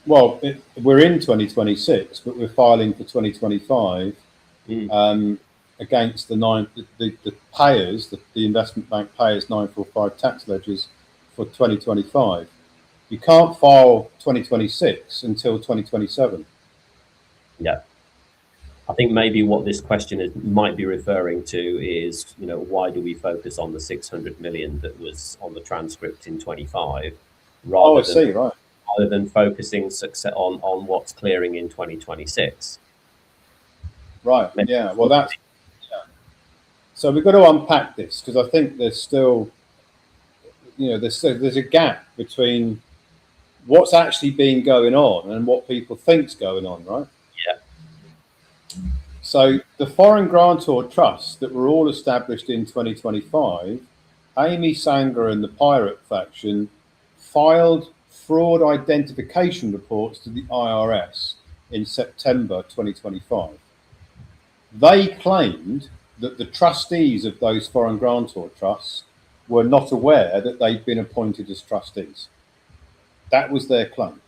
Well, we're in 2026, but we're filing for 2025 against the payers, the investment bank payers 945 tax ledgers for 2025. You can't file 2026 until 2027. Yeah. I think maybe what this question might be referring to is, why do we focus on the 600 million that was on the transcript in 25 rather than focusing success on what's clearing in 2026? Right. Maybe. Yeah. Well, that's. Yeah. So we've got to unpack this because I think there's still, there's a gap between what's actually been going on and what people think's going on, right? Yeah. So the foreign grantor trusts that were all established in 2025, Amy Sanger and the pirate faction filed fraud identification reports to the IRS in September 2025. They claimed that the trustees of those foreign grantor trusts were not aware that they'd been appointed as trustees. That was their claim.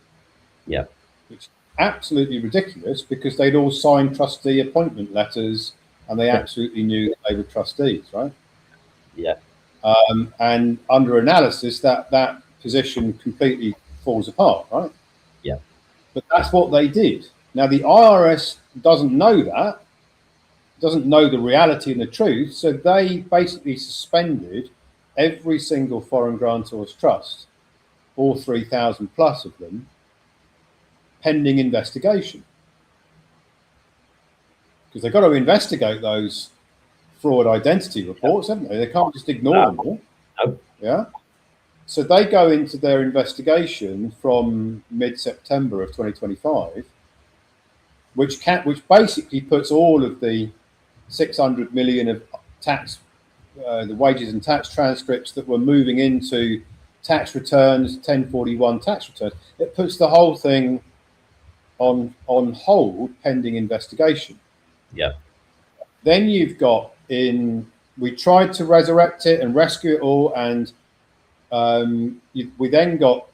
Yeah. Which is absolutely ridiculous because they'd all signed trustee appointment letters and they absolutely knew that they were trustees, right? Yeah. And under analysis, that position completely falls apart, right? Yeah. But that's what they did. Now, the IRS doesn't know that. doesn't know the reality and the truth. So they basically suspended every single foreign grantor's trust, all 3,000 plus of them, pending investigation. Because they've got to investigate those fraud identity reports, haven't they? They can't just ignore them all. No. Yeah. So they go into their investigation from mid-September of 2025, which basically puts all of the 600 million of tax, the wages and tax transcripts that were moving into tax returns, 1041 tax returns. It puts the whole thing on hold pending investigation. Yeah. Then you've got we tried to resurrect it and rescue it all, and we then got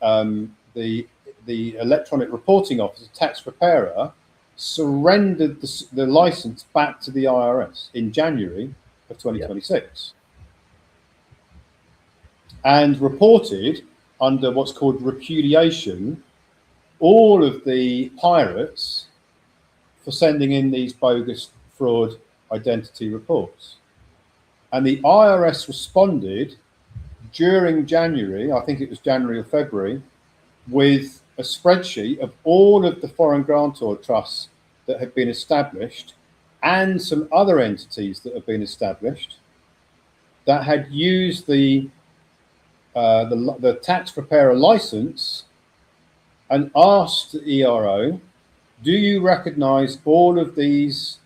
the electronic reporting office, tax preparer, surrendered the license back to the IRS in January of 2026, and reported under what's called repudiation all of the pirates for sending in these bogus fraud identity reports. And the IRS responded during January, I think it was January or February, with a spreadsheet of all of the foreign grantor trusts that had been established and some other entities that have been established that had used the tax preparer license, and asked the ERO, do you recognize all of these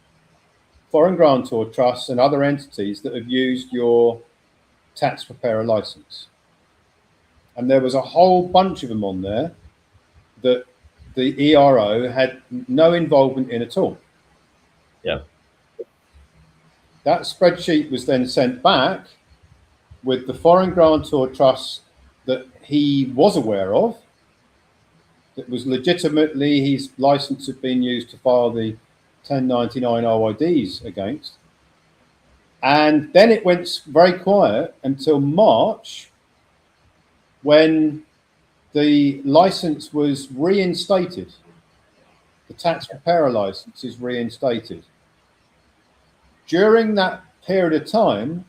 foreign grantor trusts and other entities that have used your tax preparer license? And there was a whole bunch of them on there that the ERO had no involvement in at all. Yeah. That spreadsheet was then sent back with the foreign grantor trusts that he was aware of, that was legitimately his license had been used to file the 1099 OIDs against. And then it went very quiet until March, when the license was reinstated. The tax preparer license is reinstated. During that period of time,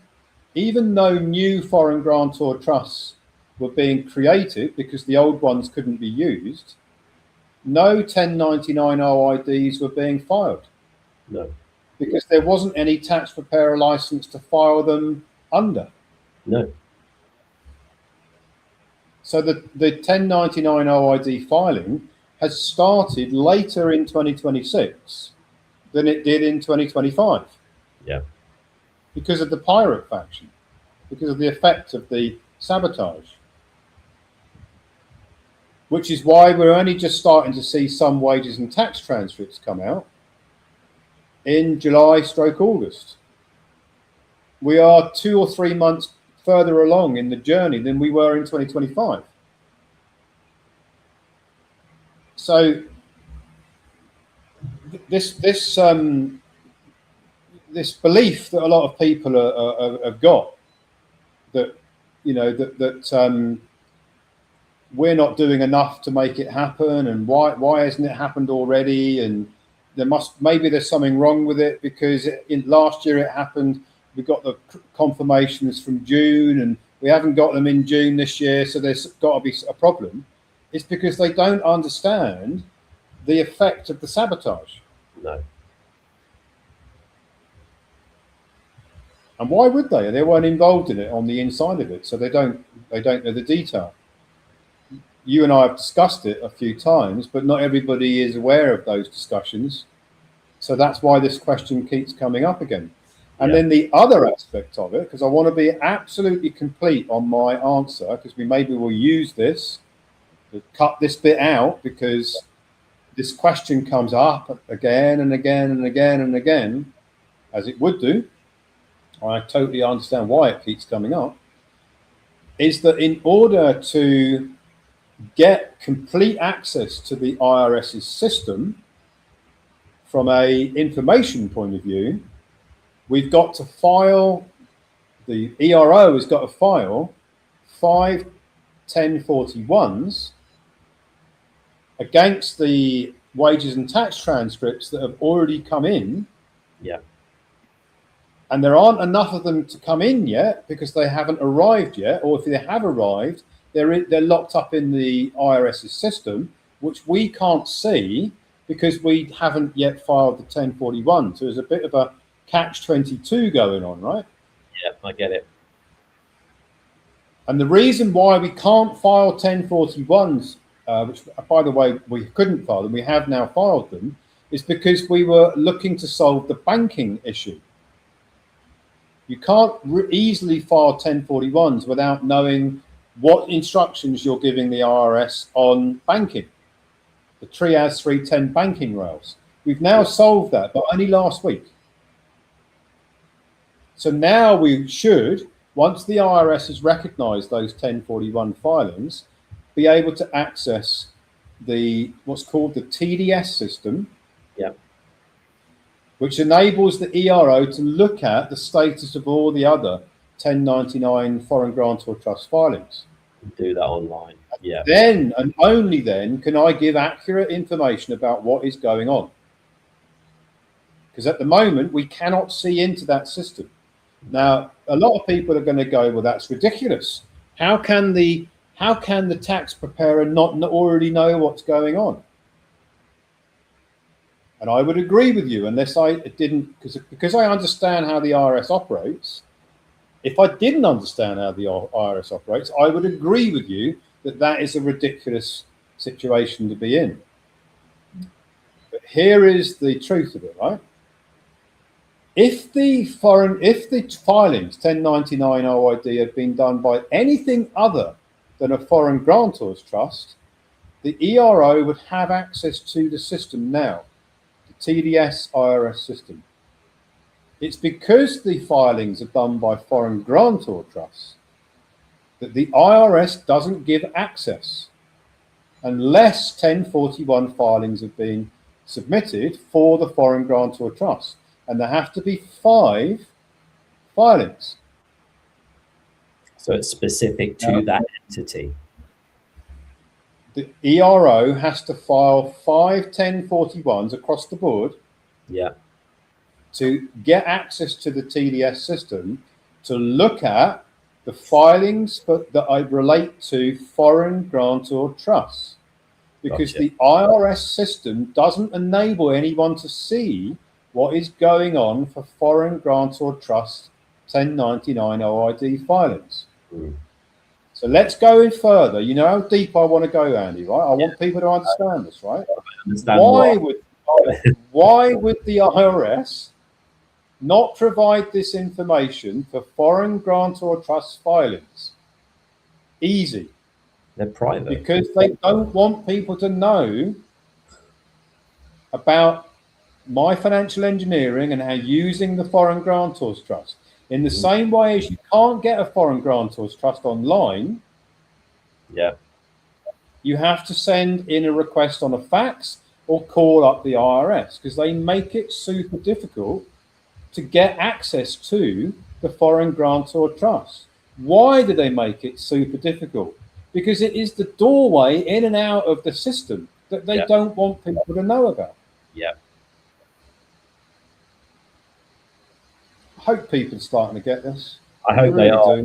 even though new foreign grantor trusts were being created because the old ones couldn't be used, no 1099 OIDs were being filed. No. Because there wasn't any tax preparer license to file them under. No. So the 1099 OID filing has started later in 2026 than it did in 2025. Yeah. Because of the pirate faction, because of the effect of the sabotage. Which is why we're only just starting to see some wages and tax transcripts come out in July/August. We are 2 or 3 months further along in the journey than we were in 2025. So this belief that a lot of people have got that, you know, that we're not doing enough to make it happen, and why hasn't it happened already? And maybe there's something wrong with it because in last year it happened. We got the confirmations from June, and we haven't got them in June this year, so there's got to be a problem. It's because they don't understand the effect of the sabotage. No. And why would they? They weren't involved in it on the inside of it, so they don't know the detail. You and I have discussed it a few times, but not everybody is aware of those discussions. So that's why this question keeps coming up again. And then the other aspect of it, because I want to be absolutely complete on my answer, because maybe we'll use this, we'll cut this bit out, because this question comes up again and again and again and again, as it would do. I totally understand why it keeps coming up. Is that in order to get complete access to the IRS's system from an information point of view, we've got to file, the ERO has got to file 5 1041s against the wages and tax transcripts that have already come in. Yeah. And there aren't enough of them to come in yet because they haven't arrived yet, or if they have arrived, they're locked up in the IRS's system, which we can't see because we haven't yet filed the 1041. So there's a bit of a catch-22 going on, right? Yeah, I get it. And the reason why we can't file 1041s, which, by the way, we couldn't file them, we have now filed them, is because we were looking to solve the banking issue. You can't easily file 1041s without knowing what instructions you're giving the IRS on banking, the TRIAS 310 banking rails. We've now solved that, but only last week. So now we should, once the IRS has recognised those 1041 filings, be able to access what's called the TDS system, which enables the ERO to look at the status of all the other 1099 foreign grantor trust filings. Do that online. Yeah. Then and only then can I give accurate information about what is going on. Because at the moment we cannot see into that system. Now, a lot of people are going to go, well, that's ridiculous. How can the tax preparer not already know what's going on? And I would agree with you, unless I didn't, because I understand how the IRS operates. If I didn't understand how the IRS operates, I would agree with you that that is a ridiculous situation to be in. But here is the truth of it, right? If the filings 1099 OID had been done by anything other than a foreign grantors trust, the ERO would have access to the system now. TDS IRS system. It's because the filings are done by foreign grantor trusts that the IRS doesn't give access unless 1041 filings have been submitted for the foreign grantor trust. And there have to be 5 filings. So it's specific to that entity. The ERO has to file 5 1041s across the board to get access to the TDS system to look at the filings that relate to foreign grantor trusts. Because the IRS system doesn't enable anyone to see what is going on for foreign grantor trust 1099 OID filings. So let's go in further. You know how deep I want to go, Andy, right? I want people to understand this, right? Why would the IRS not provide this information for foreign grantor trust filings? Easy. They're private. Because they don't want people to know about my financial engineering and how using the foreign grantors trust. In the same way as you can't get a foreign grantors trust online, you have to send in a request on a fax or call up the IRS because they make it super difficult to get access to the foreign grantor trust. Why do they make it super difficult? Because it is the doorway in and out of the system that they don't want people to know about. I hope people are starting to get this. I hope they are.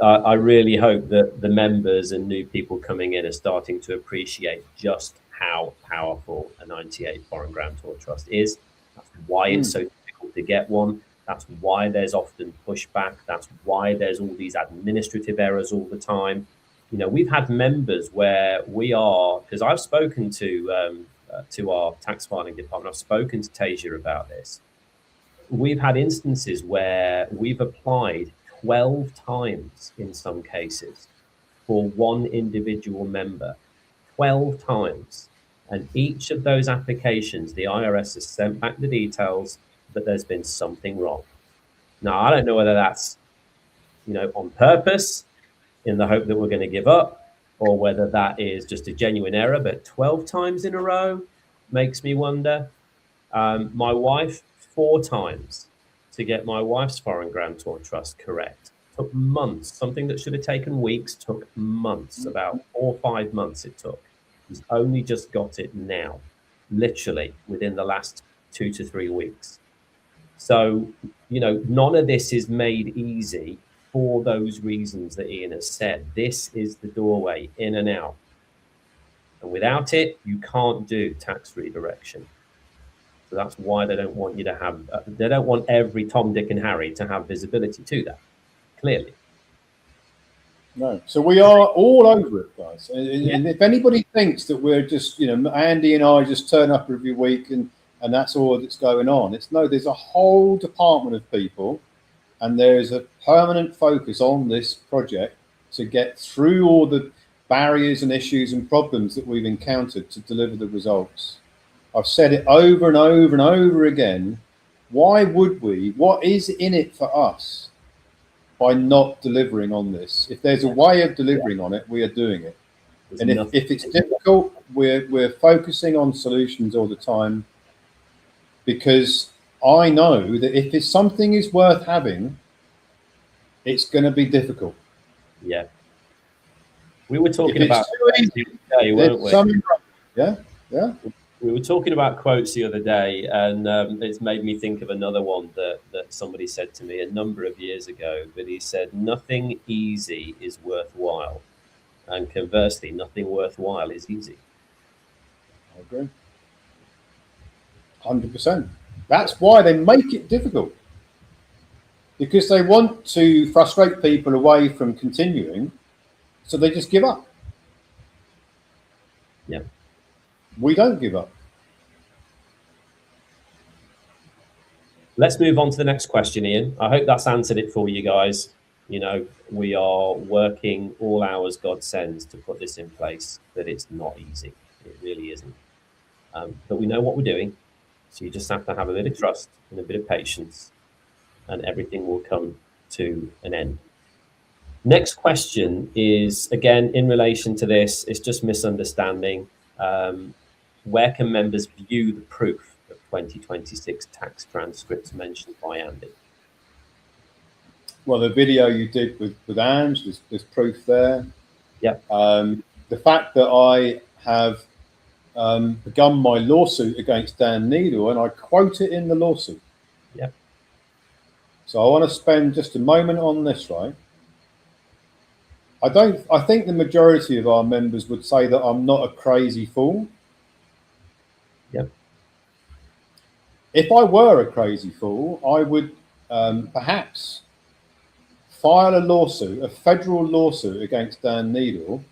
I really hope that the members and new people coming in are starting to appreciate just how powerful a 98 foreign grantor trust is. That's why it's so difficult to get one. That's why there's often pushback. That's why there's all these administrative errors all the time. You know, we've had members where we are, because I've spoken to our tax filing department, I've spoken to Tasia about this. We've had instances where we've applied 12 times in some cases for one individual member, 12 times. And each of those applications, the IRS has sent back the details that there's been something wrong. Now, I don't know whether that's, on purpose in the hope that we're going to give up, or whether that is just a genuine error, but 12 times in a row makes me wonder. My wife, 4 times to get my wife's foreign grantor trust correct. Took months. Something that should have taken weeks took months, about 4 or 5 months it took. He's only just got it now, literally within the last 2 to 3 weeks. So, none of this is made easy for those reasons that Ian has said. This is the doorway in and out. And without it, you can't do tax redirection. So that's why they don't want you to have, they don't want every Tom, Dick and Harry to have visibility to that, clearly. No. So we are all over it, guys. And if anybody thinks that we're just, Andy and I just turn up every week and that's all that's going on, there's a whole department of people and there's a permanent focus on this project to get through all the barriers and issues and problems that we've encountered to deliver the results. I've said it over and over and over again. Why would we? What is in it for us by not delivering on this? If there's a way of delivering on it, we are doing it. And if it's difficult, we're focusing on solutions all the time, because I know that if it's something is worth having, it's going to be difficult. Yeah. We were talking about today, weren't we? Yeah. We were talking about quotes the other day, and it's made me think of another one that somebody said to me a number of years ago. But he said, "Nothing easy is worthwhile, and conversely, nothing worthwhile is easy." I agree. 100%. That's why they make it difficult, because they want to frustrate people away from continuing. So they just give up. Yeah. We don't give up. Let's move on to the next question, Ian. I hope that's answered it for you guys. We are working all hours God sends to put this in place, but it's not easy. It really isn't. But we know what we're doing. So you just have to have a bit of trust and a bit of patience, and everything will come to an end. Next question is, again, in relation to this, it's just misunderstanding. Where can members view the proof of 2026 tax transcripts mentioned by Andy? Well, the video you did with Ange, there's proof there. Yeah. The fact that I have begun my lawsuit against Dan Needle, and I quote it in the lawsuit. Yeah. So I want to spend just a moment on this, right? I think the majority of our members would say that I'm not a crazy fool. Yep. If I were a crazy fool, I would perhaps file a lawsuit, a federal lawsuit against Dan Needle,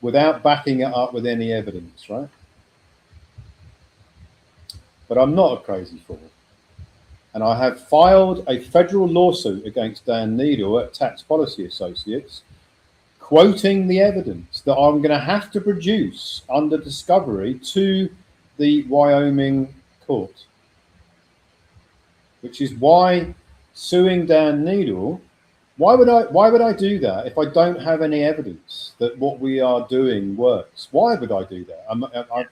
without backing it up with any evidence, right? But I'm not a crazy fool. And I have filed a federal lawsuit against Dan Needle at Tax Policy Associates, quoting the evidence that I'm going to have to produce under discovery to the Wyoming court. Which is why suing Dan Needle, why would I do that if I don't have any evidence that what we are doing works? Why would I do that?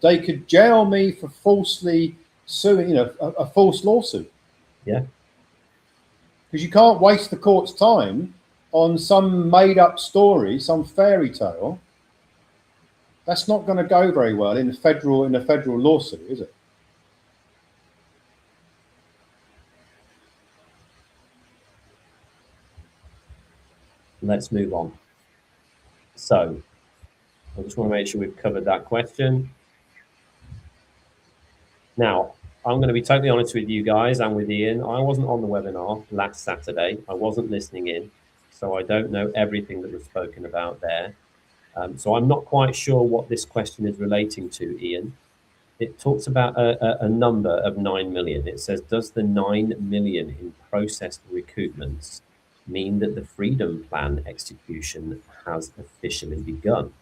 They could jail me for falsely suing, a false lawsuit. Yeah. Because you can't waste the court's time on some made up story, some fairy tale. That's not going to go very well in a federal lawsuit, is it? Let's move on. So I just want to make sure we've covered that question. Now, I'm going to be totally honest with you guys and with Ian. I wasn't on the webinar last Saturday. I wasn't listening in, so I don't know everything that was spoken about there. So I'm not quite sure what this question is relating to, Ian. It talks about a number of 9 million. It says, does the 9 million in processed recoupments mean that the Freedom Plan execution has officially begun?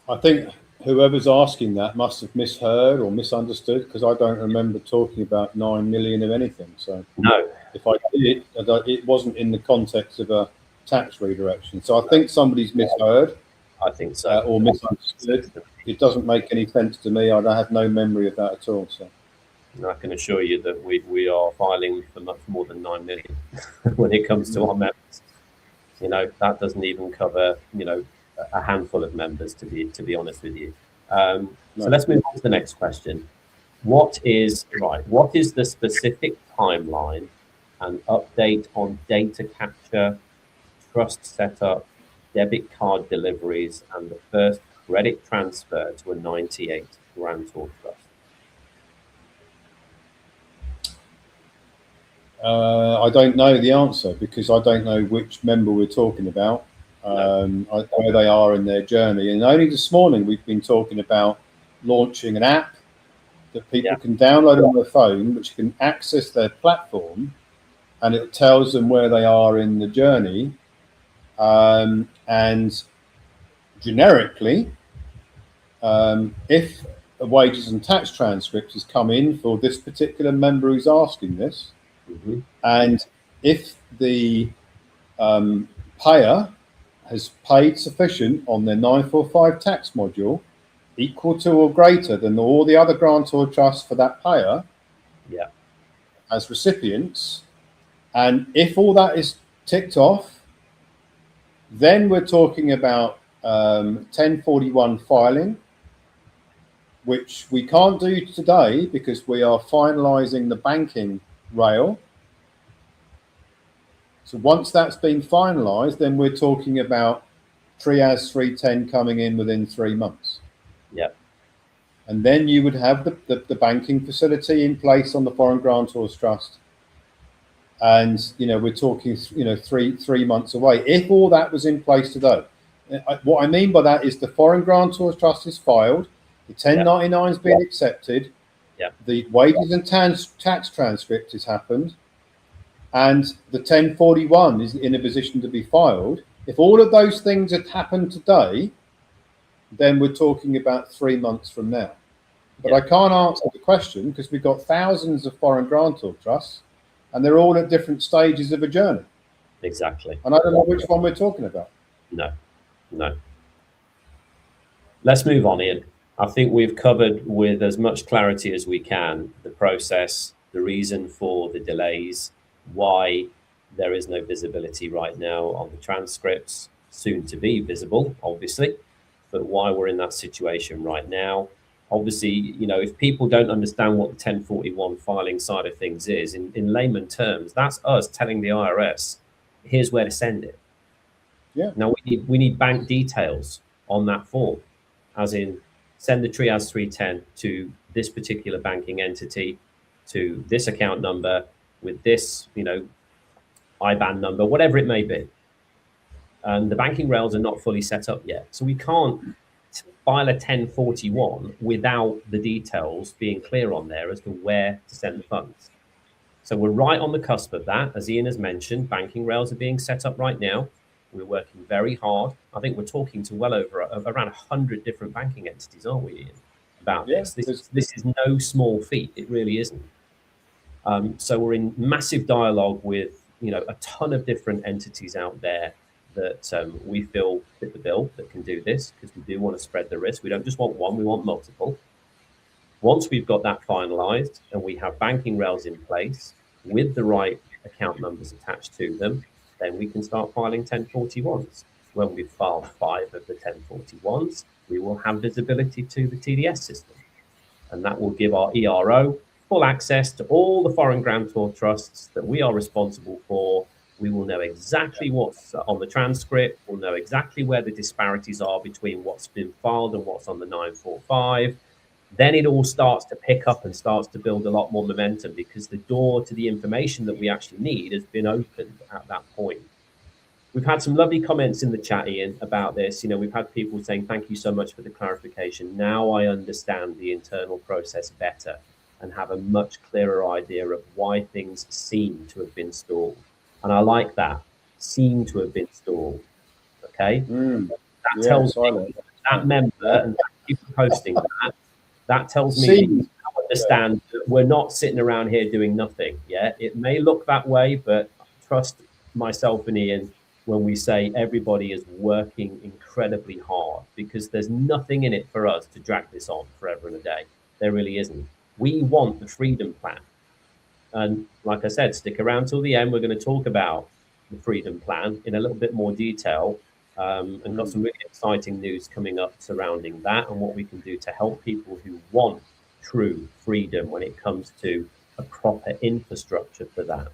I think whoever's asking that must have misheard or misunderstood, because I don't remember talking about 9 million of anything. So no, if I did, it wasn't in the context of a tax redirection. So I think somebody's misheard. I think so. Or misunderstood. It doesn't make any sense to me. I have no memory of that at all. So I can assure you that we are filing for much more than 9 million when it comes to our members. That doesn't even cover, a handful of members, to be honest with you. So let's move on to the next question. What is the specific timeline and update on data capture, trust setup, debit card deliveries, and the first credit transfer to a 98 grantor trust? I don't know the answer because I don't know which member we're talking about, where they are in their journey. And only this morning we've been talking about launching an app that people can download on their phone, which can access their platform, and it tells them where they are in the journey. And generically, if a wages and tax transcript has come in for this particular member who's asking this, and if the payer has paid sufficient on their 945 tax module, equal to or greater than all the other grantor trusts for that payer as recipients, and if all that is ticked off, then we're talking about 1041 filing, which we can't do today because we are finalising the banking rail. So once that's been finalised, then we're talking about TRIAS 310 coming in within 3 months. And then you would have the banking facility in place on the Foreign Grantors Trust. And, we're talking, 3 months away. If all that was in place today, what I mean by that is the Foreign Grantors Trust is filed, the 1099 has been accepted, the wages and tax transcript has happened, and the 1041 is in a position to be filed. If all of those things had happened today, then we're talking about 3 months from now. But I can't answer the question because we've got thousands of foreign grantor trusts and they're all at different stages of a journey. Exactly. And I don't know which one we're talking about. No. Let's move on, Ian. I think we've covered with as much clarity as we can the process, the reason for the delays, why there is no visibility right now on the transcripts, soon to be visible, obviously, but why we're in that situation right now. Obviously, if people don't understand what the 1041 filing side of things is, in layman terms, that's us telling the IRS, here's where to send it. Now, we need bank details on that form, as in send the TRIAS 310 to this particular banking entity, to this account number, with this, IBAN number, whatever it may be. And the banking rails are not fully set up yet. So we can't file a 1041 without the details being clear on there as to where to send the funds. So we're right on the cusp of that. As Ian has mentioned, banking rails are being set up right now. We're working very hard. I think we're talking to well over around 100 different banking entities, aren't we, Ian, about this? This is no small feat. It really isn't. So we're in massive dialogue with, a ton of different entities out there that we feel fit the bill that can do this, because we do want to spread the risk. We don't just want one, we want multiple. Once we've got that finalized and we have banking rails in place with the right account numbers attached to them, then we can start filing 1041s. When we've filed 5 of the 1041s, we will have visibility to the TDS system. And that will give our ERO full access to all the foreign grantor trusts that we are responsible for. We will know exactly what's on the transcript. We'll know exactly where the disparities are between what's been filed and what's on the 945. Then it all starts to pick up and starts to build a lot more momentum, because the door to the information that we actually need has been opened at that point. We've had some lovely comments in the chat, Ian, about this. We've had people saying, thank you so much for the clarification. Now I understand the internal process better and have a much clearer idea of why things seem to have been stalled. And I like that, seem to have been stalled. Okay? That tells me that member, and thank you for posting that, that tells me I understand that we're not sitting around here doing nothing. It may look that way, but trust myself and Ian when we say everybody is working incredibly hard, because there's nothing in it for us to drag this on forever and a day. There really isn't. We want the freedom plan. And like I said, stick around till the end. We're going to talk about the freedom plan in a little bit more detail, and got some really exciting news coming up surrounding that and what we can do to help people who want true freedom when it comes to a proper infrastructure for that.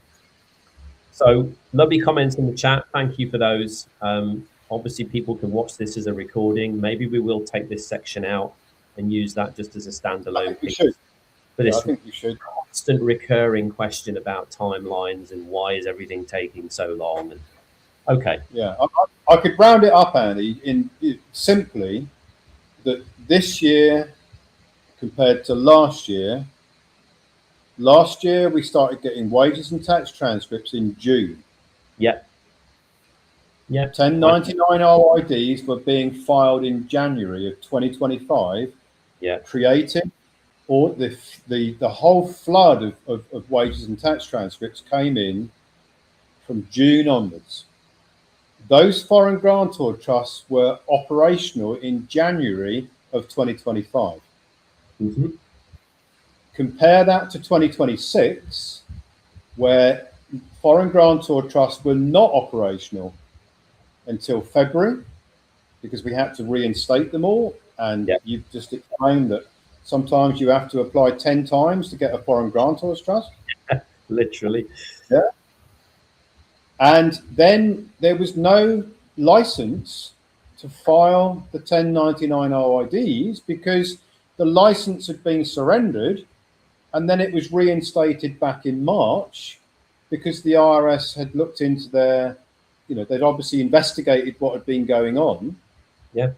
So lovely comments in the chat. Thank you for those. Obviously, people can watch this as a recording. Maybe we will take this section out and use that just as a standalone piece. But I think you should. Constant recurring question about timelines and why is everything taking so long. And okay. Yeah, I could round it up, Andy, in simply that this year compared to last year we started getting wages and tax transcripts in June. Yeah. 1099 OIDs were being filed in January of 2025. Yeah. Creating or the whole flood of wages and tax transcripts came in from June onwards. Those foreign grantor trusts were operational in January of 2025. Mm-hmm. Compare that to 2026, where foreign grantor trusts were not operational until February, because we had to reinstate them all. And you've just explained that sometimes you have to apply 10 times to get a foreign grantor's trust. Literally. Yeah. And then there was no license to file the 1099 OIDs because the license had been surrendered, and then it was reinstated back in March because the IRS had looked into their, they'd obviously investigated what had been going on. Yeah.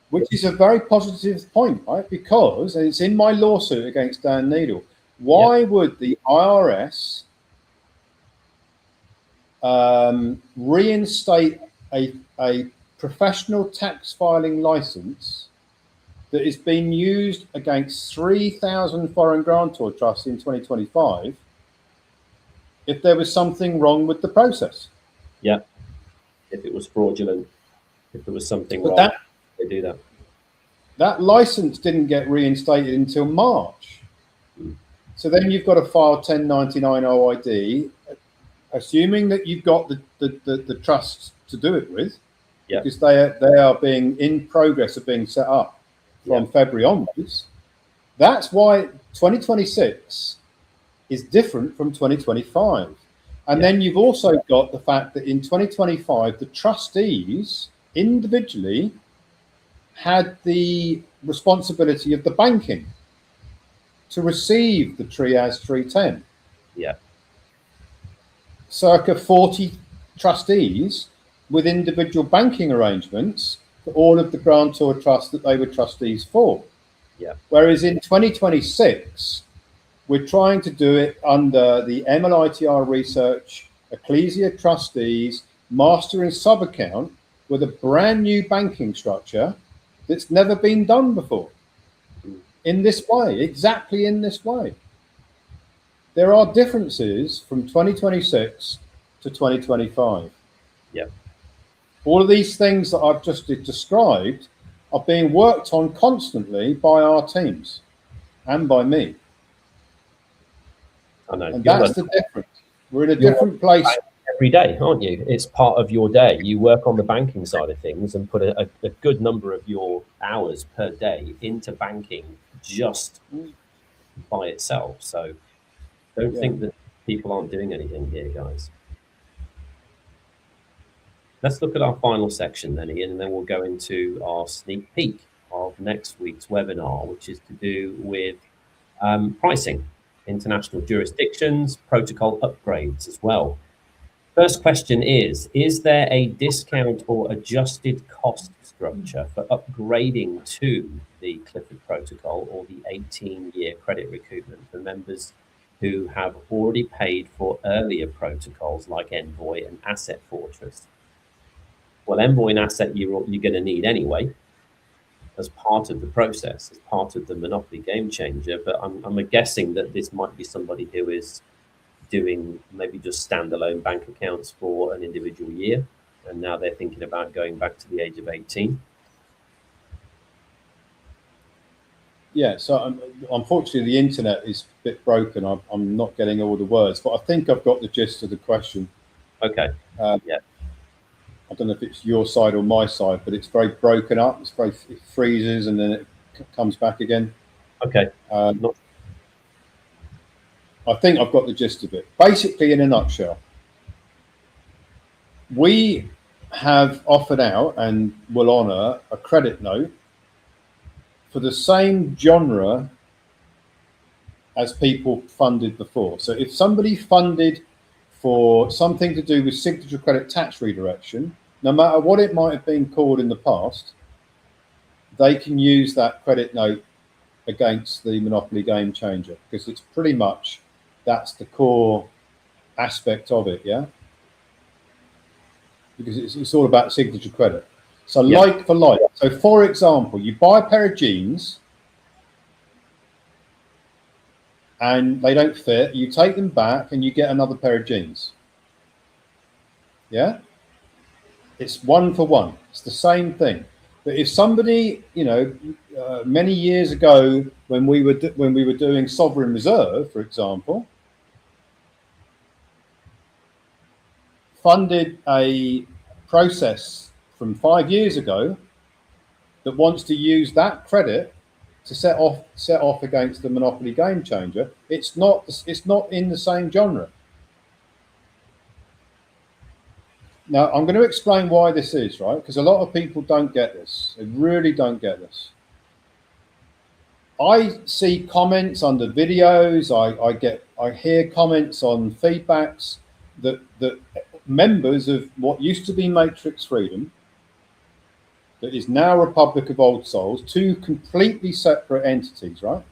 Which is a very positive point, right? Because, and it's in my lawsuit against Dan Needle, why would the IRS reinstate a professional tax filing license that is being used against 3,000 foreign grantor trusts in 2025 if there was something wrong with the process? Yeah. If it was fraudulent, if there was something wrong, they do that. That license didn't get reinstated until March. So then you've got to file 1099 OID, assuming that you've got the trusts to do it with, because they are being in progress of being set up from February onwards. That's why 2026 is different from 2025. And then you've also got the fact that in 2025, the trustees individually had the responsibility of the banking to receive the TRIAS 310. Yeah. Circa 40 trustees with individual banking arrangements for all of the grantor trusts that they were trustees for. Yeah. Whereas in 2026, we're trying to do it under the MLITR research, Ecclesia trustees, master and sub-account with a brand new banking structure that's never been done before. In this way, exactly in this way. There are differences from 2026 to 2025. Yeah. All of these things that I've just described are being worked on constantly by our teams and by me. I know. And that's the difference. We're in a different place. Every day, aren't you? It's part of your day. You work on the banking side of things and put a good number of your hours per day into banking just by itself. So don't think that people aren't doing anything here, guys. Let's look at our final section then, Ian, and then we'll go into our sneak peek of next week's webinar, which is to do with pricing, international jurisdictions, protocol upgrades as well. First question is there a discount or adjusted cost structure for upgrading to the Clifford Protocol or the 18-year credit recoupment for members who have already paid for earlier protocols like Envoy and Asset Fortress? Well, Envoy and Asset you're going to need anyway as part of the process, as part of the Monopoly Game Changer. But I'm guessing that this might be somebody who is doing maybe just standalone bank accounts for an individual year, and now they're thinking about going back to the age of 18. Yeah, so unfortunately the internet is a bit broken. I'm not getting all the words, but I think I've got the gist of the question. Okay. I don't know if it's your side or my side, but it's very broken up. It freezes and then it comes back again. Okay. I think I've got the gist of it. Basically, in a nutshell, we have offered out and will honour a credit note for the same genre as people funded before. So if somebody funded for something to do with signature credit tax redirection, no matter what it might have been called in the past, they can use that credit note against the Monopoly Game Changer, because it's pretty much, that's the core aspect of it, yeah? Because it's all about signature credit. So like for like. So for example, you buy a pair of jeans and they don't fit, you take them back and you get another pair of jeans. Yeah? It's one for one. It's the same thing. But if somebody, you know, many years ago when we were doing sovereign reserve, for example, funded a process from 5 years ago that wants to use that credit to set off against the Monopoly Game Changer, it's not in the same genre. Now, I'm going to explain why this is, right? Because a lot of people don't get this. They really don't get this. I see comments under videos. I hear comments on feedbacks that members of what used to be Matrix Freedom, that is now Republic of Old Souls, two completely separate entities, right?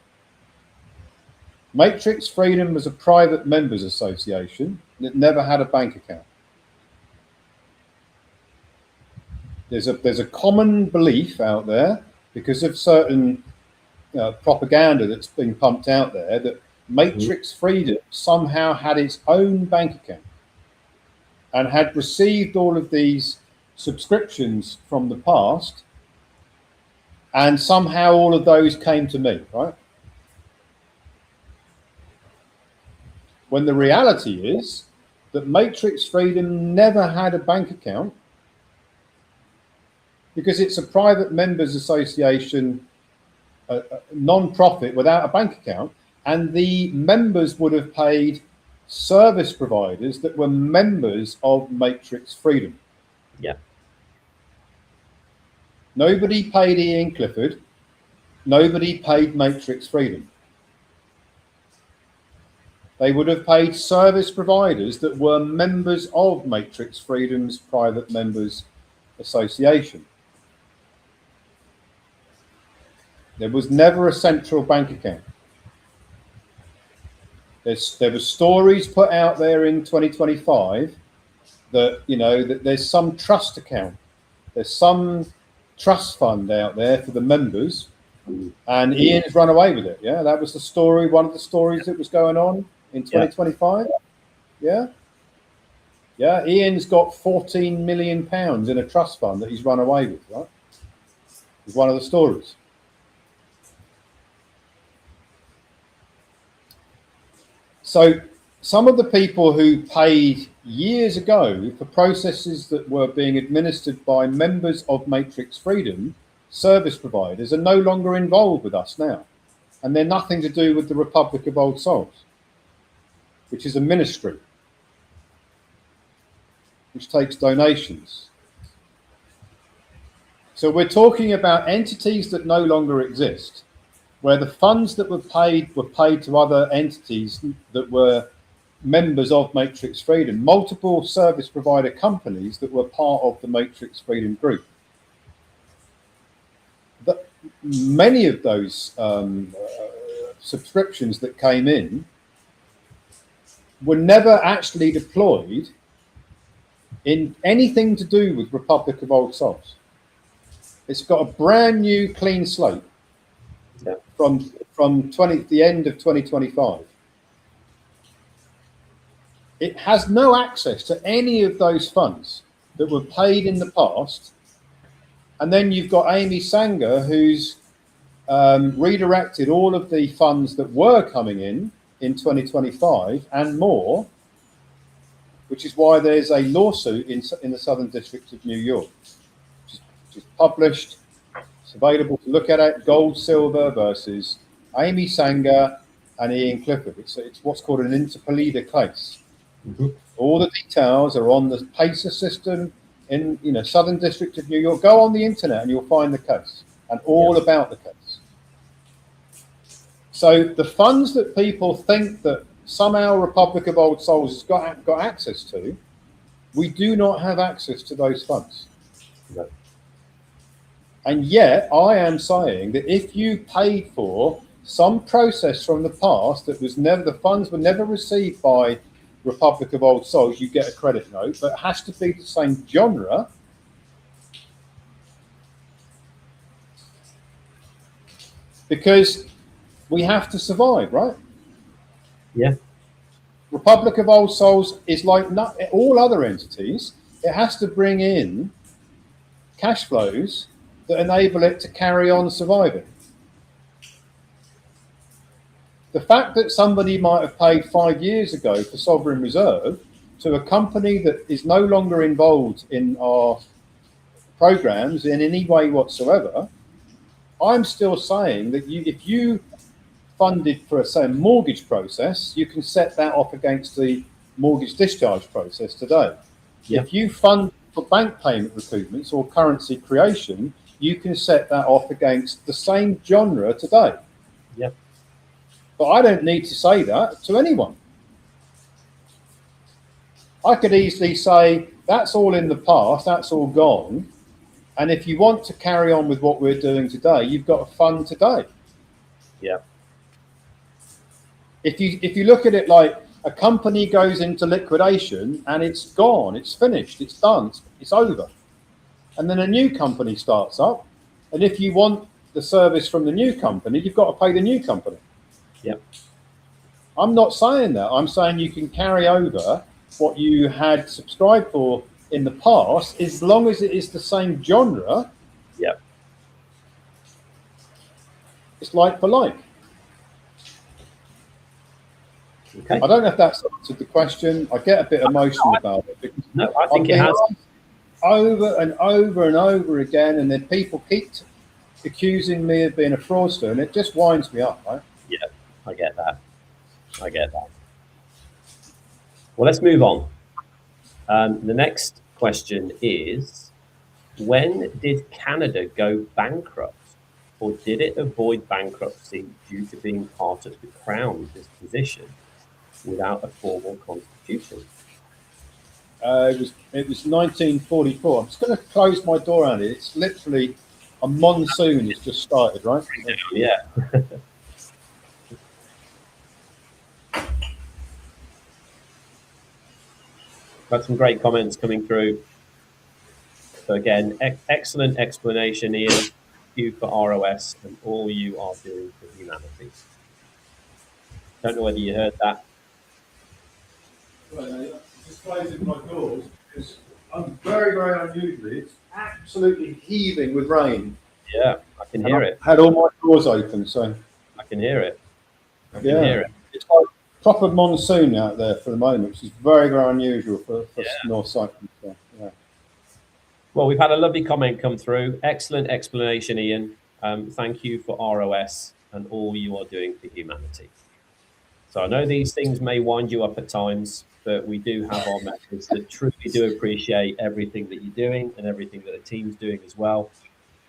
Matrix Freedom was a private members association that never had a bank account. There's a common belief out there, because of certain propaganda that's been pumped out there, that Matrix Freedom somehow had its own bank account and had received all of these subscriptions from the past, and somehow all of those came to me, right? When the reality is that Matrix Freedom never had a bank account, because it's a private members association, a non-profit without a bank account, and the members would have paid service providers that were members of Matrix Freedom. Yeah. Nobody paid Ian Clifford. Nobody paid Matrix Freedom. They would have paid service providers that were members of Matrix Freedom's private members association. There was never a central bank account. There were stories put out there in 2025 that, you know, that there's some trust account, there's some trust fund out there for the members, and Ian's run away with it. Yeah, that was the story, one of the stories that was going on in 2025. Yeah. Yeah, Ian's got £14 million in a trust fund that he's run away with, right? It's one of the stories. So some of the people who paid years ago for processes that were being administered by members of Matrix Freedom, service providers, are no longer involved with us now. And they're nothing to do with the Republic of Old Souls, which is a ministry which takes donations. So we're talking about entities that no longer exist, where the funds that were paid to other entities that were members of Matrix Freedom, multiple service provider companies that were part of the Matrix Freedom group. Many of those subscriptions that came in were never actually deployed in anything to do with Republic of Old Souls. It's got a brand new clean slate. Yeah. From the end of 2025. It has no access to any of those funds that were paid in the past. And then you've got Amy Sanger, who's redirected all of the funds that were coming in 2025 and more, which is why there's a lawsuit in the Southern District of New York, which is published. Available to look at it. Gold Silver versus Amy Sanger and Ian Clifford. It's what's called an inter parida case. Mm-hmm. All the details are on the PACER system in Southern District of New York. Go on the internet and you'll find the case and all about the case. So the funds that people think that somehow Republic of Old Souls has got access to, we do not have access to those funds. No. And yet I am saying that if you paid for some process from the past that was never, the funds were never received by Republic of Old Souls, you get a credit note, but it has to be the same genre. Because we have to survive, right? Yeah. Republic of Old Souls is like all other entities. It has to bring in cash flows that enable it to carry on surviving. The fact that somebody might have paid 5 years ago for sovereign reserve to a company that is no longer involved in our programs in any way whatsoever, I'm still saying that if you funded for a mortgage process, you can set that off against the mortgage discharge process today. Yeah. If you fund for bank payment recoupments or currency creation, you can set that off against the same genre today. Yeah. But I don't need to say that to anyone. I could easily say, that's all in the past, that's all gone. And if you want to carry on with what we're doing today, you've got to fund today. Yeah. If you look at it like a company goes into liquidation and it's gone, it's finished, it's done, it's over. And then a new company starts up. And if you want the service from the new company, you've got to pay the new company. Yeah. I'm not saying that. I'm saying you can carry over what you had subscribed for in the past, as long as it is the same genre. Yeah. It's like for like. Okay. I don't know if that's answered the question. I get a bit emotional about it because I think it has. Over and over and over again, and then people keep accusing me of being a fraudster, and it just winds me up, right? Yeah, I get that. Well, let's move on. The next question is, when did Canada go bankrupt, or did it avoid bankruptcy due to being part of the Crown's disposition without a formal constitution? It was 1944. I'm just going to close my door on it. It's literally a monsoon has just started, right? Yeah. Got some great comments coming through. So again, excellent explanation, Ian. Thank you for ROS and all you are doing for humanity. Don't know whether you heard that. Well, just closing my doors because I'm very, very unusually. It's absolutely heaving with rain. Yeah, I can hear it. I had all my doors open, so I can hear it. I can yeah, hear it. it's like proper monsoon out there for the moment, which is very, very unusual for North Cyprus. So, yeah. Well, we've had a lovely comment come through. Excellent explanation, Ian. Thank you for ROS and all you are doing for humanity. So I know these things may wind you up at times, but we do have our members that truly do appreciate everything that you're doing and everything that the team's doing as well.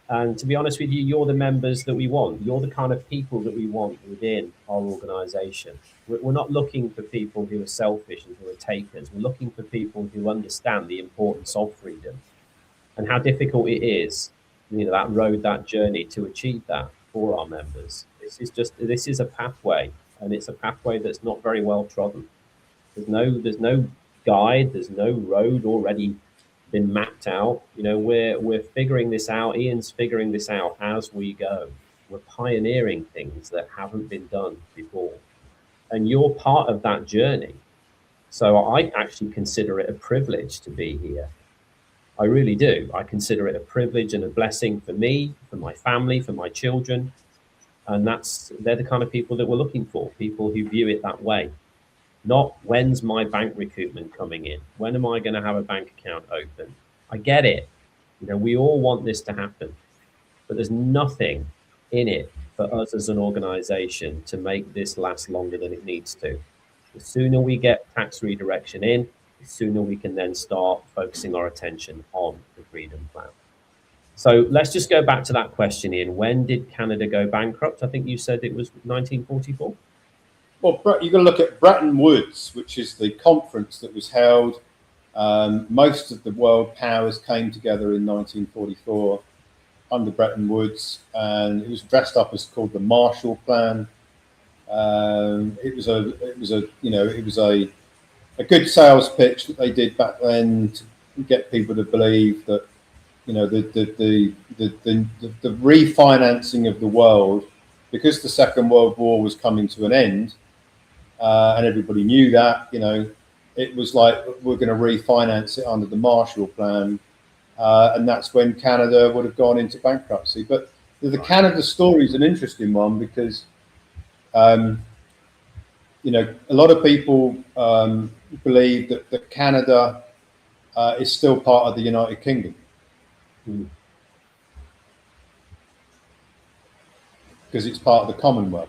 And to be honest with you, you're the members that we want. You're the kind of people that we want within our organisation. We're not looking for people who are selfish and who are takers. We're looking for people who understand the importance of freedom and how difficult it is, that road, that journey to achieve that for our members. This is a pathway, and it's a pathway that's not very well trodden. There's no guide, there's no road already been mapped out. We're figuring this out. Ian's figuring this out as we go. We're pioneering things that haven't been done before, and you're part of that journey. So I actually consider it a privilege to be here. I really do. I consider it a privilege and a blessing for me, for my family, for my children. And they're the kind of people that we're looking for, people who view it that way. Not when's my bank recoupment coming in? When am I going to have a bank account open? I get it. We all want this to happen, but there's nothing in it for us as an organization to make this last longer than it needs to. The sooner we get tax redirection in, the sooner we can then start focusing our attention on the Freedom Plan. So let's just go back to that question, Ian. When did Canada go bankrupt? I think you said it was 1944. Well, you've got to look at Bretton Woods, which is the conference that was held. Most of the world powers came together in 1944 under Bretton Woods, and it was dressed up as called the Marshall Plan. It was a good sales pitch that they did back then to get people to believe that, you know, the refinancing of the world, because the Second World War was coming to an end, and everybody knew that, you know, it was like, we're going to refinance it under the Marshall Plan, and that's when Canada would have gone into bankruptcy. But the Canada story is an interesting one because, you know, a lot of people believe that Canada is still part of the United Kingdom. Because it's part of the Commonwealth.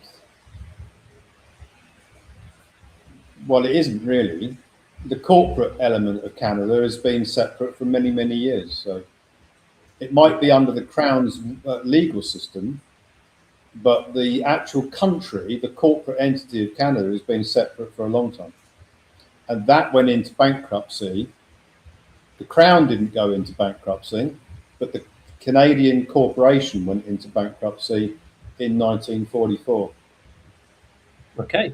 Well, it isn't really. The corporate element of Canada has been separate for many, many years. So it might be under the Crown's legal system, but the actual country, the corporate entity of Canada, has been separate for a long time. And that went into bankruptcy. The Crown didn't go into bankruptcy, but the Canadian corporation went into bankruptcy in 1944. Okay.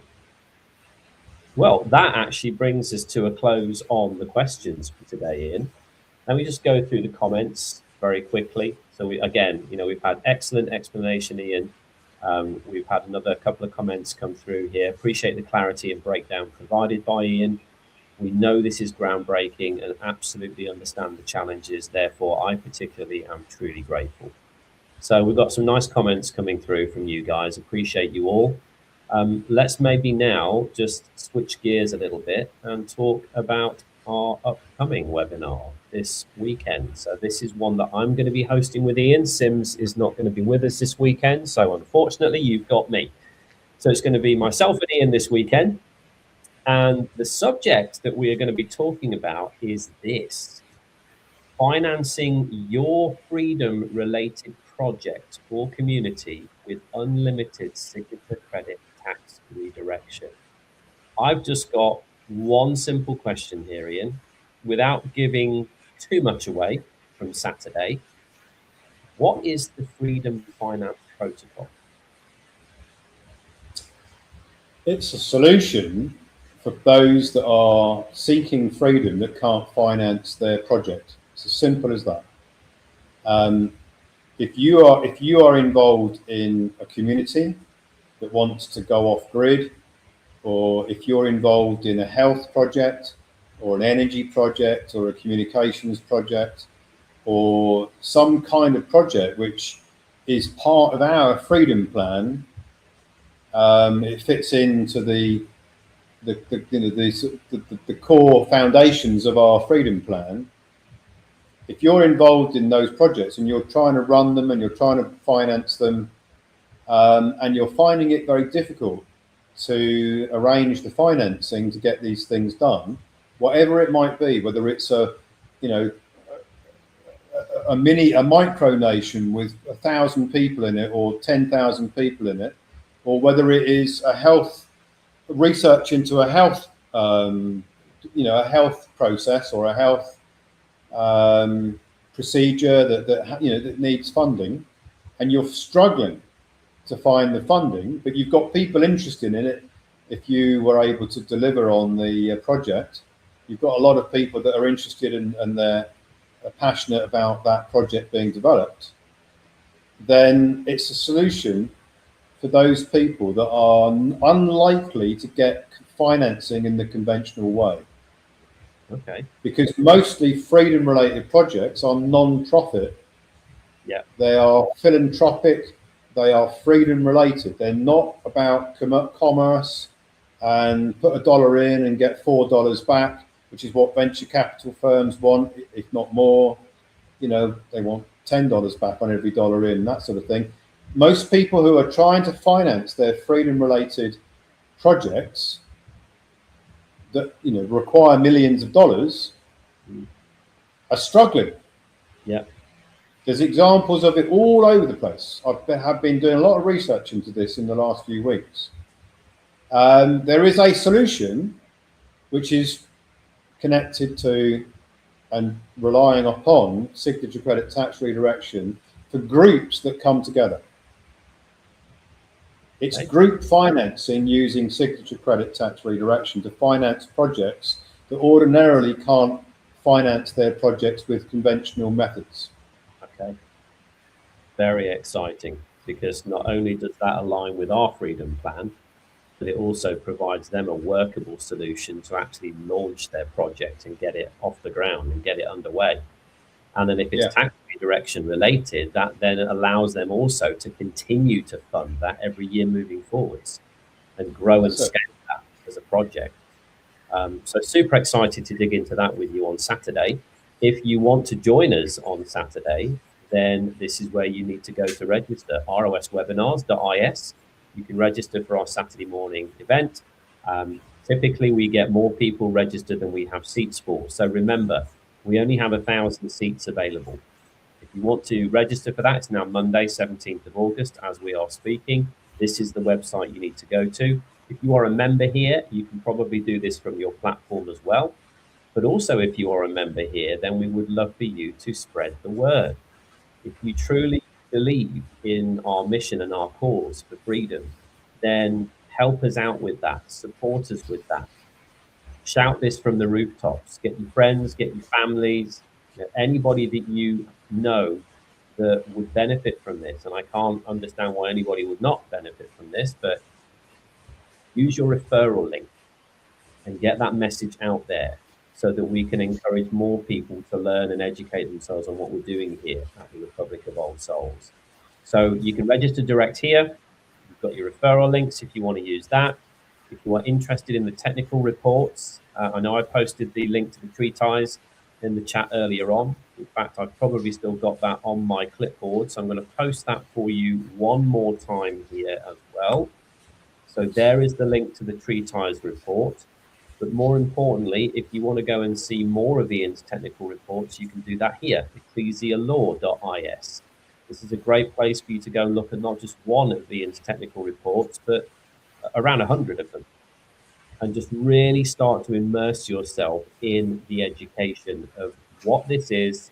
Well, that actually brings us to a close on the questions for today, Ian. Let me just go through the comments very quickly. So we've had excellent explanation, Ian. We've had another couple of comments come through here. Appreciate the clarity and breakdown provided by Ian. We know this is groundbreaking and absolutely understand the challenges. Therefore, I particularly am truly grateful. So we've got some nice comments coming through from you guys. Appreciate you all. Let's maybe now just switch gears a little bit and talk about our upcoming webinar this weekend. So this is one that I'm going to be hosting with Ian. Sims is not going to be with us this weekend, so unfortunately you've got me. So it's going to be myself and Ian this weekend. And the subject that we are going to be talking about is this: financing your freedom-related project or community with unlimited signature credit tax redirection. I've just got one simple question here, Ian, without giving too much away from Saturday. What is the Freedom Finance Protocol? It's a solution for those that are seeking freedom that can't finance their project. It's as simple as that. If you are involved in a community that wants to go off grid, or if you're involved in a health project or an energy project or a communications project or some kind of project which is part of our freedom plan, it fits into the core foundations of our freedom plan. If you're involved in those projects and you're trying to run them and you're trying to finance them, and you're finding it very difficult to arrange the financing to get these things done, whatever it might be, whether it's a micronation with 1,000 people in it or 10,000 people in it, or whether it is a health research into a health, a health process or a health procedure that needs funding, and you're struggling to find the funding, but you've got people interested in it. If you were able to deliver on the project, you've got a lot of people that are interested in, and they're passionate about that project being developed, then it's a solution for those people that are unlikely to get financing in the conventional way. Okay. Because mostly freedom-related projects are non-profit. Yeah. They are philanthropic. They are freedom-related. They're not about commerce and put $1 in and get $4 back, which is what venture capital firms want, if not more. They want $10 back on every dollar in, that sort of thing. most people who are trying to finance their freedom-related projects that require millions of dollars are struggling. Yeah. There's examples of it all over the place. Have been doing a lot of research into this in the last few weeks. There is a solution which is connected to and relying upon signature credit tax redirection for groups that come together. It's group financing using signature credit tax redirection to finance projects that ordinarily can't finance their projects with conventional methods. Okay. Very exciting, because not only does that align with our freedom plan, but it also provides them a workable solution to actually launch their project and get it off the ground and get it underway. And then if it's tax redirection related, that then allows them also to continue to fund that every year moving forwards and grow and scale that as a project. So super excited to dig into that with you on Saturday. If you want to join us on Saturday, then this is where you need to go to register, roswebinars.is. You can register for our Saturday morning event. Typically, we get more people registered than we have seats for. So remember, we only have 1,000 seats available. If you want to register for that, it's now Monday, 17th of August, as we are speaking. This is the website you need to go to. If you are a member here, you can probably do this from your platform as well. But also, if you are a member here, then we would love for you to spread the word. If you truly believe in our mission and our cause for freedom, then help us out with that, support us with that. Shout this from the rooftops, get your friends, get your families, anybody that you know that would benefit from this. And I can't understand why anybody would not benefit from this, but use your referral link and get that message out there so that we can encourage more people to learn and educate themselves on what we're doing here at the Republic of Old Souls. So you can register direct here. You've got your referral links if you want to use that. If you are interested in the technical reports, I know I posted the link to the tree ties in the chat earlier on. In fact, I've probably still got that on my clipboard, so I'm going to post that for you one more time here as well. So there is the link to the tree ties report. But more importantly, if you want to go and see more of Ian's technical reports, you can do that here, ecclesialaw.is. This is a great place for you to go and look at not just one of Ian's technical reports, but around 100 of them, and just really start to immerse yourself in the education of what this is,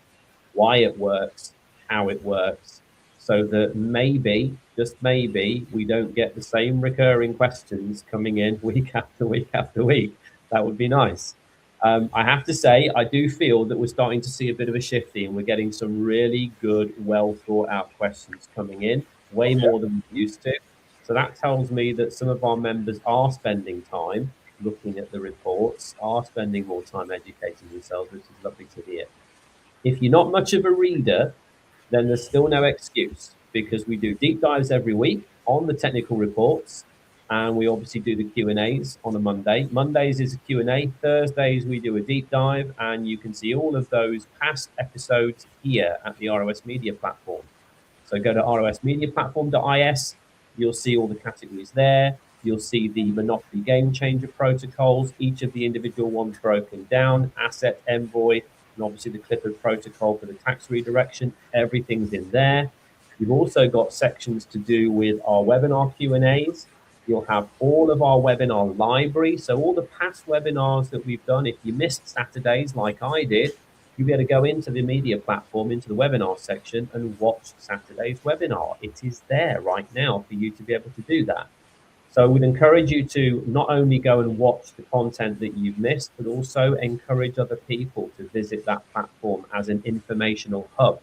why it works, how it works, so that maybe, just maybe, we don't get the same recurring questions coming in week after week after week. That would be nice. I have to say, I do feel that we're starting to see a bit of a shifting, and we're getting some really good, well thought out questions coming in, way more than we used to. So that tells me that some of our members are spending time looking at the reports, are spending more time educating themselves, which is lovely to hear. If you're not much of a reader, then there's still no excuse, because we do deep dives every week on the technical reports, and we obviously do the Q&As on a Monday. Mondays is a Q&A. Thursdays, we do a deep dive, and you can see all of those past episodes here at the ROS Media platform. So go to rosmediaplatform.is. You'll see all the categories there. You'll see the Monopoly Game Changer protocols, each of the individual ones broken down, Asset Envoy, and obviously the Clifford protocol for the tax redirection. Everything's in there. You've also got sections to do with our webinar Q&As. You'll have all of our webinar library. So all the past webinars that we've done, if you missed Saturdays like I did, you'll be able to go into the media platform, into the webinar section, and watch Saturday's webinar. It is there right now for you to be able to do that. So I would encourage you to not only go and watch the content that you've missed, but also encourage other people to visit that platform as an informational hub,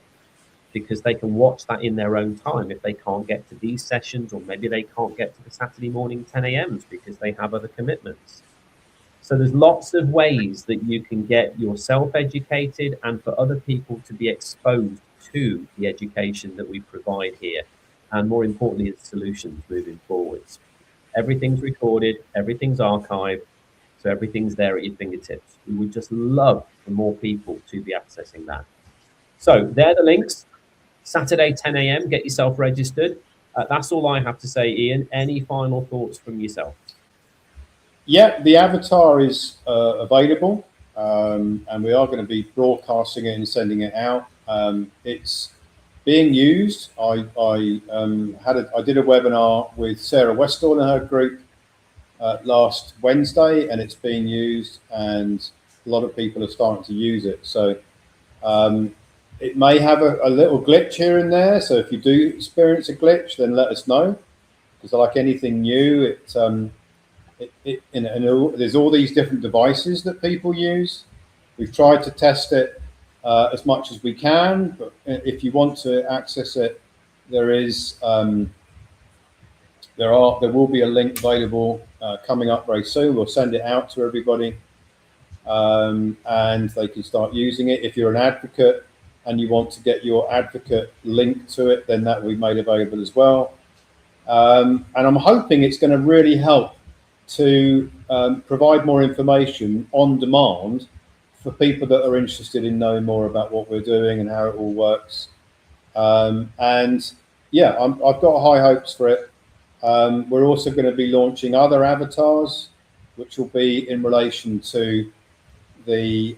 because they can watch that in their own time if they can't get to these sessions, or maybe they can't get to the Saturday morning 10 a.m.s because they have other commitments. So there's lots of ways that you can get yourself educated and for other people to be exposed to the education that we provide here. And more importantly, the solutions moving forwards. Everything's recorded, everything's archived, so everything's there at your fingertips. We would just love for more people to be accessing that. So there are the links. Saturday, 10 a.m., get yourself registered. That's all I have to say, Ian. Any final thoughts from yourself? Yeah, the avatar is available, and we are going to be broadcasting it and sending it out. It's being used. I did a webinar with Sarah Westall and her group last Wednesday, and it's being used, and a lot of people are starting to use it. So it may have a little glitch here and there. So if you do experience a glitch, then let us know, because like anything new, there's all these different devices that people use. We've tried to test it as much as we can, but if you want to access it, there will be a link available coming up very soon. We'll send it out to everybody, and they can start using it. If you're an advocate and you want to get your advocate link to it, then that will be made available as well. And I'm hoping it's going to really help to provide more information on demand for people that are interested in knowing more about what we're doing and how it all works. And yeah, I've got high hopes for it. We're also going to be launching other avatars, which will be in relation to the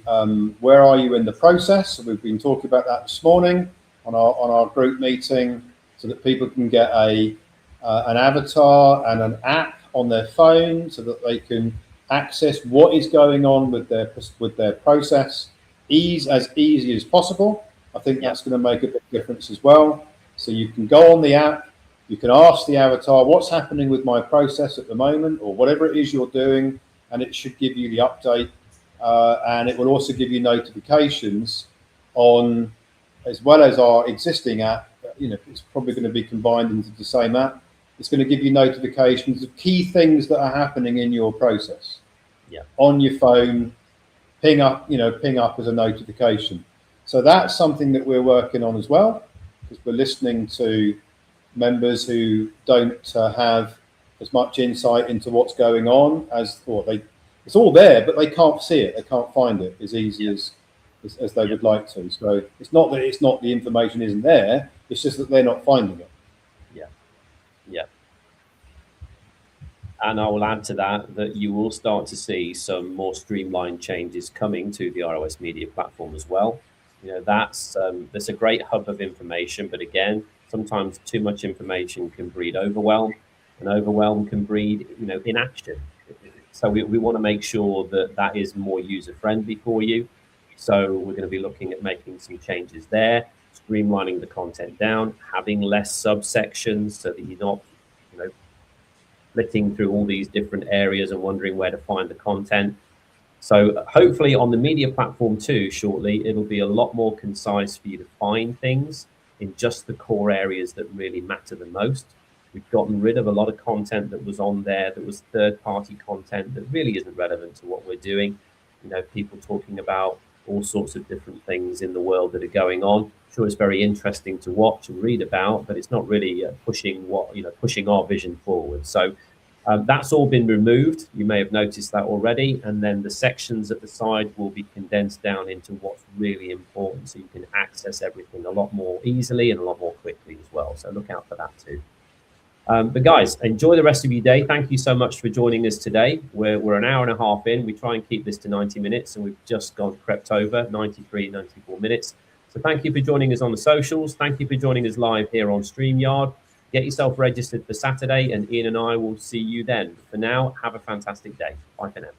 where are you in the process. So we've been talking about that this morning on our group meeting, so that people can get an avatar and an app on their phone, so that they can access what is going on with their process as easy as possible. I think that's going to make a big difference as well. So you can go on the app, you can ask the avatar what's happening with my process at the moment, or whatever it is you're doing, and it should give you the update. And it will also give you notifications on, as well as our existing app. It's probably going to be combined into the same app. It's going to give you notifications of key things that are happening in your process. Yeah. On your phone, ping up as a notification. So that's something that we're working on as well, because we're listening to members who don't have as much insight into what's going on it's all there, but they can't see it. They can't find it as easy as they would like to. So it's not that the information isn't there. It's just that they're not finding it. Yeah. And I will add to that you will start to see some more streamlined changes coming to the ROS Media platform as well. That's a great hub of information, but again, sometimes too much information can breed overwhelm, and overwhelm can breed inaction. So we want to make sure that is more user friendly for you. So we're going to be looking at making some changes there, streamlining the content down, having less subsections, so that you're not flitting through all these different areas and wondering where to find the content. So hopefully on the media platform too, shortly, it'll be a lot more concise for you to find things in just the core areas that really matter the most. We've gotten rid of a lot of content that was on there that was third-party content that really isn't relevant to what we're doing. People talking about all sorts of different things in the world that are going on. Sure, it's very interesting to watch and read about, but it's not really pushing our vision forward. So that's all been removed. You may have noticed that already. And then the sections at the side will be condensed down into what's really important, so you can access everything a lot more easily and a lot more quickly as well. So look out for that too. But guys, enjoy the rest of your day. Thank you so much for joining us today. We're an hour and a half in. We try and keep this to 90 minutes, and we've just crept over 93, 94 minutes. So thank you for joining us on the socials. Thank you for joining us live here on StreamYard. Get yourself registered for Saturday, and Ian and I will see you then. For now, have a fantastic day. Bye for now.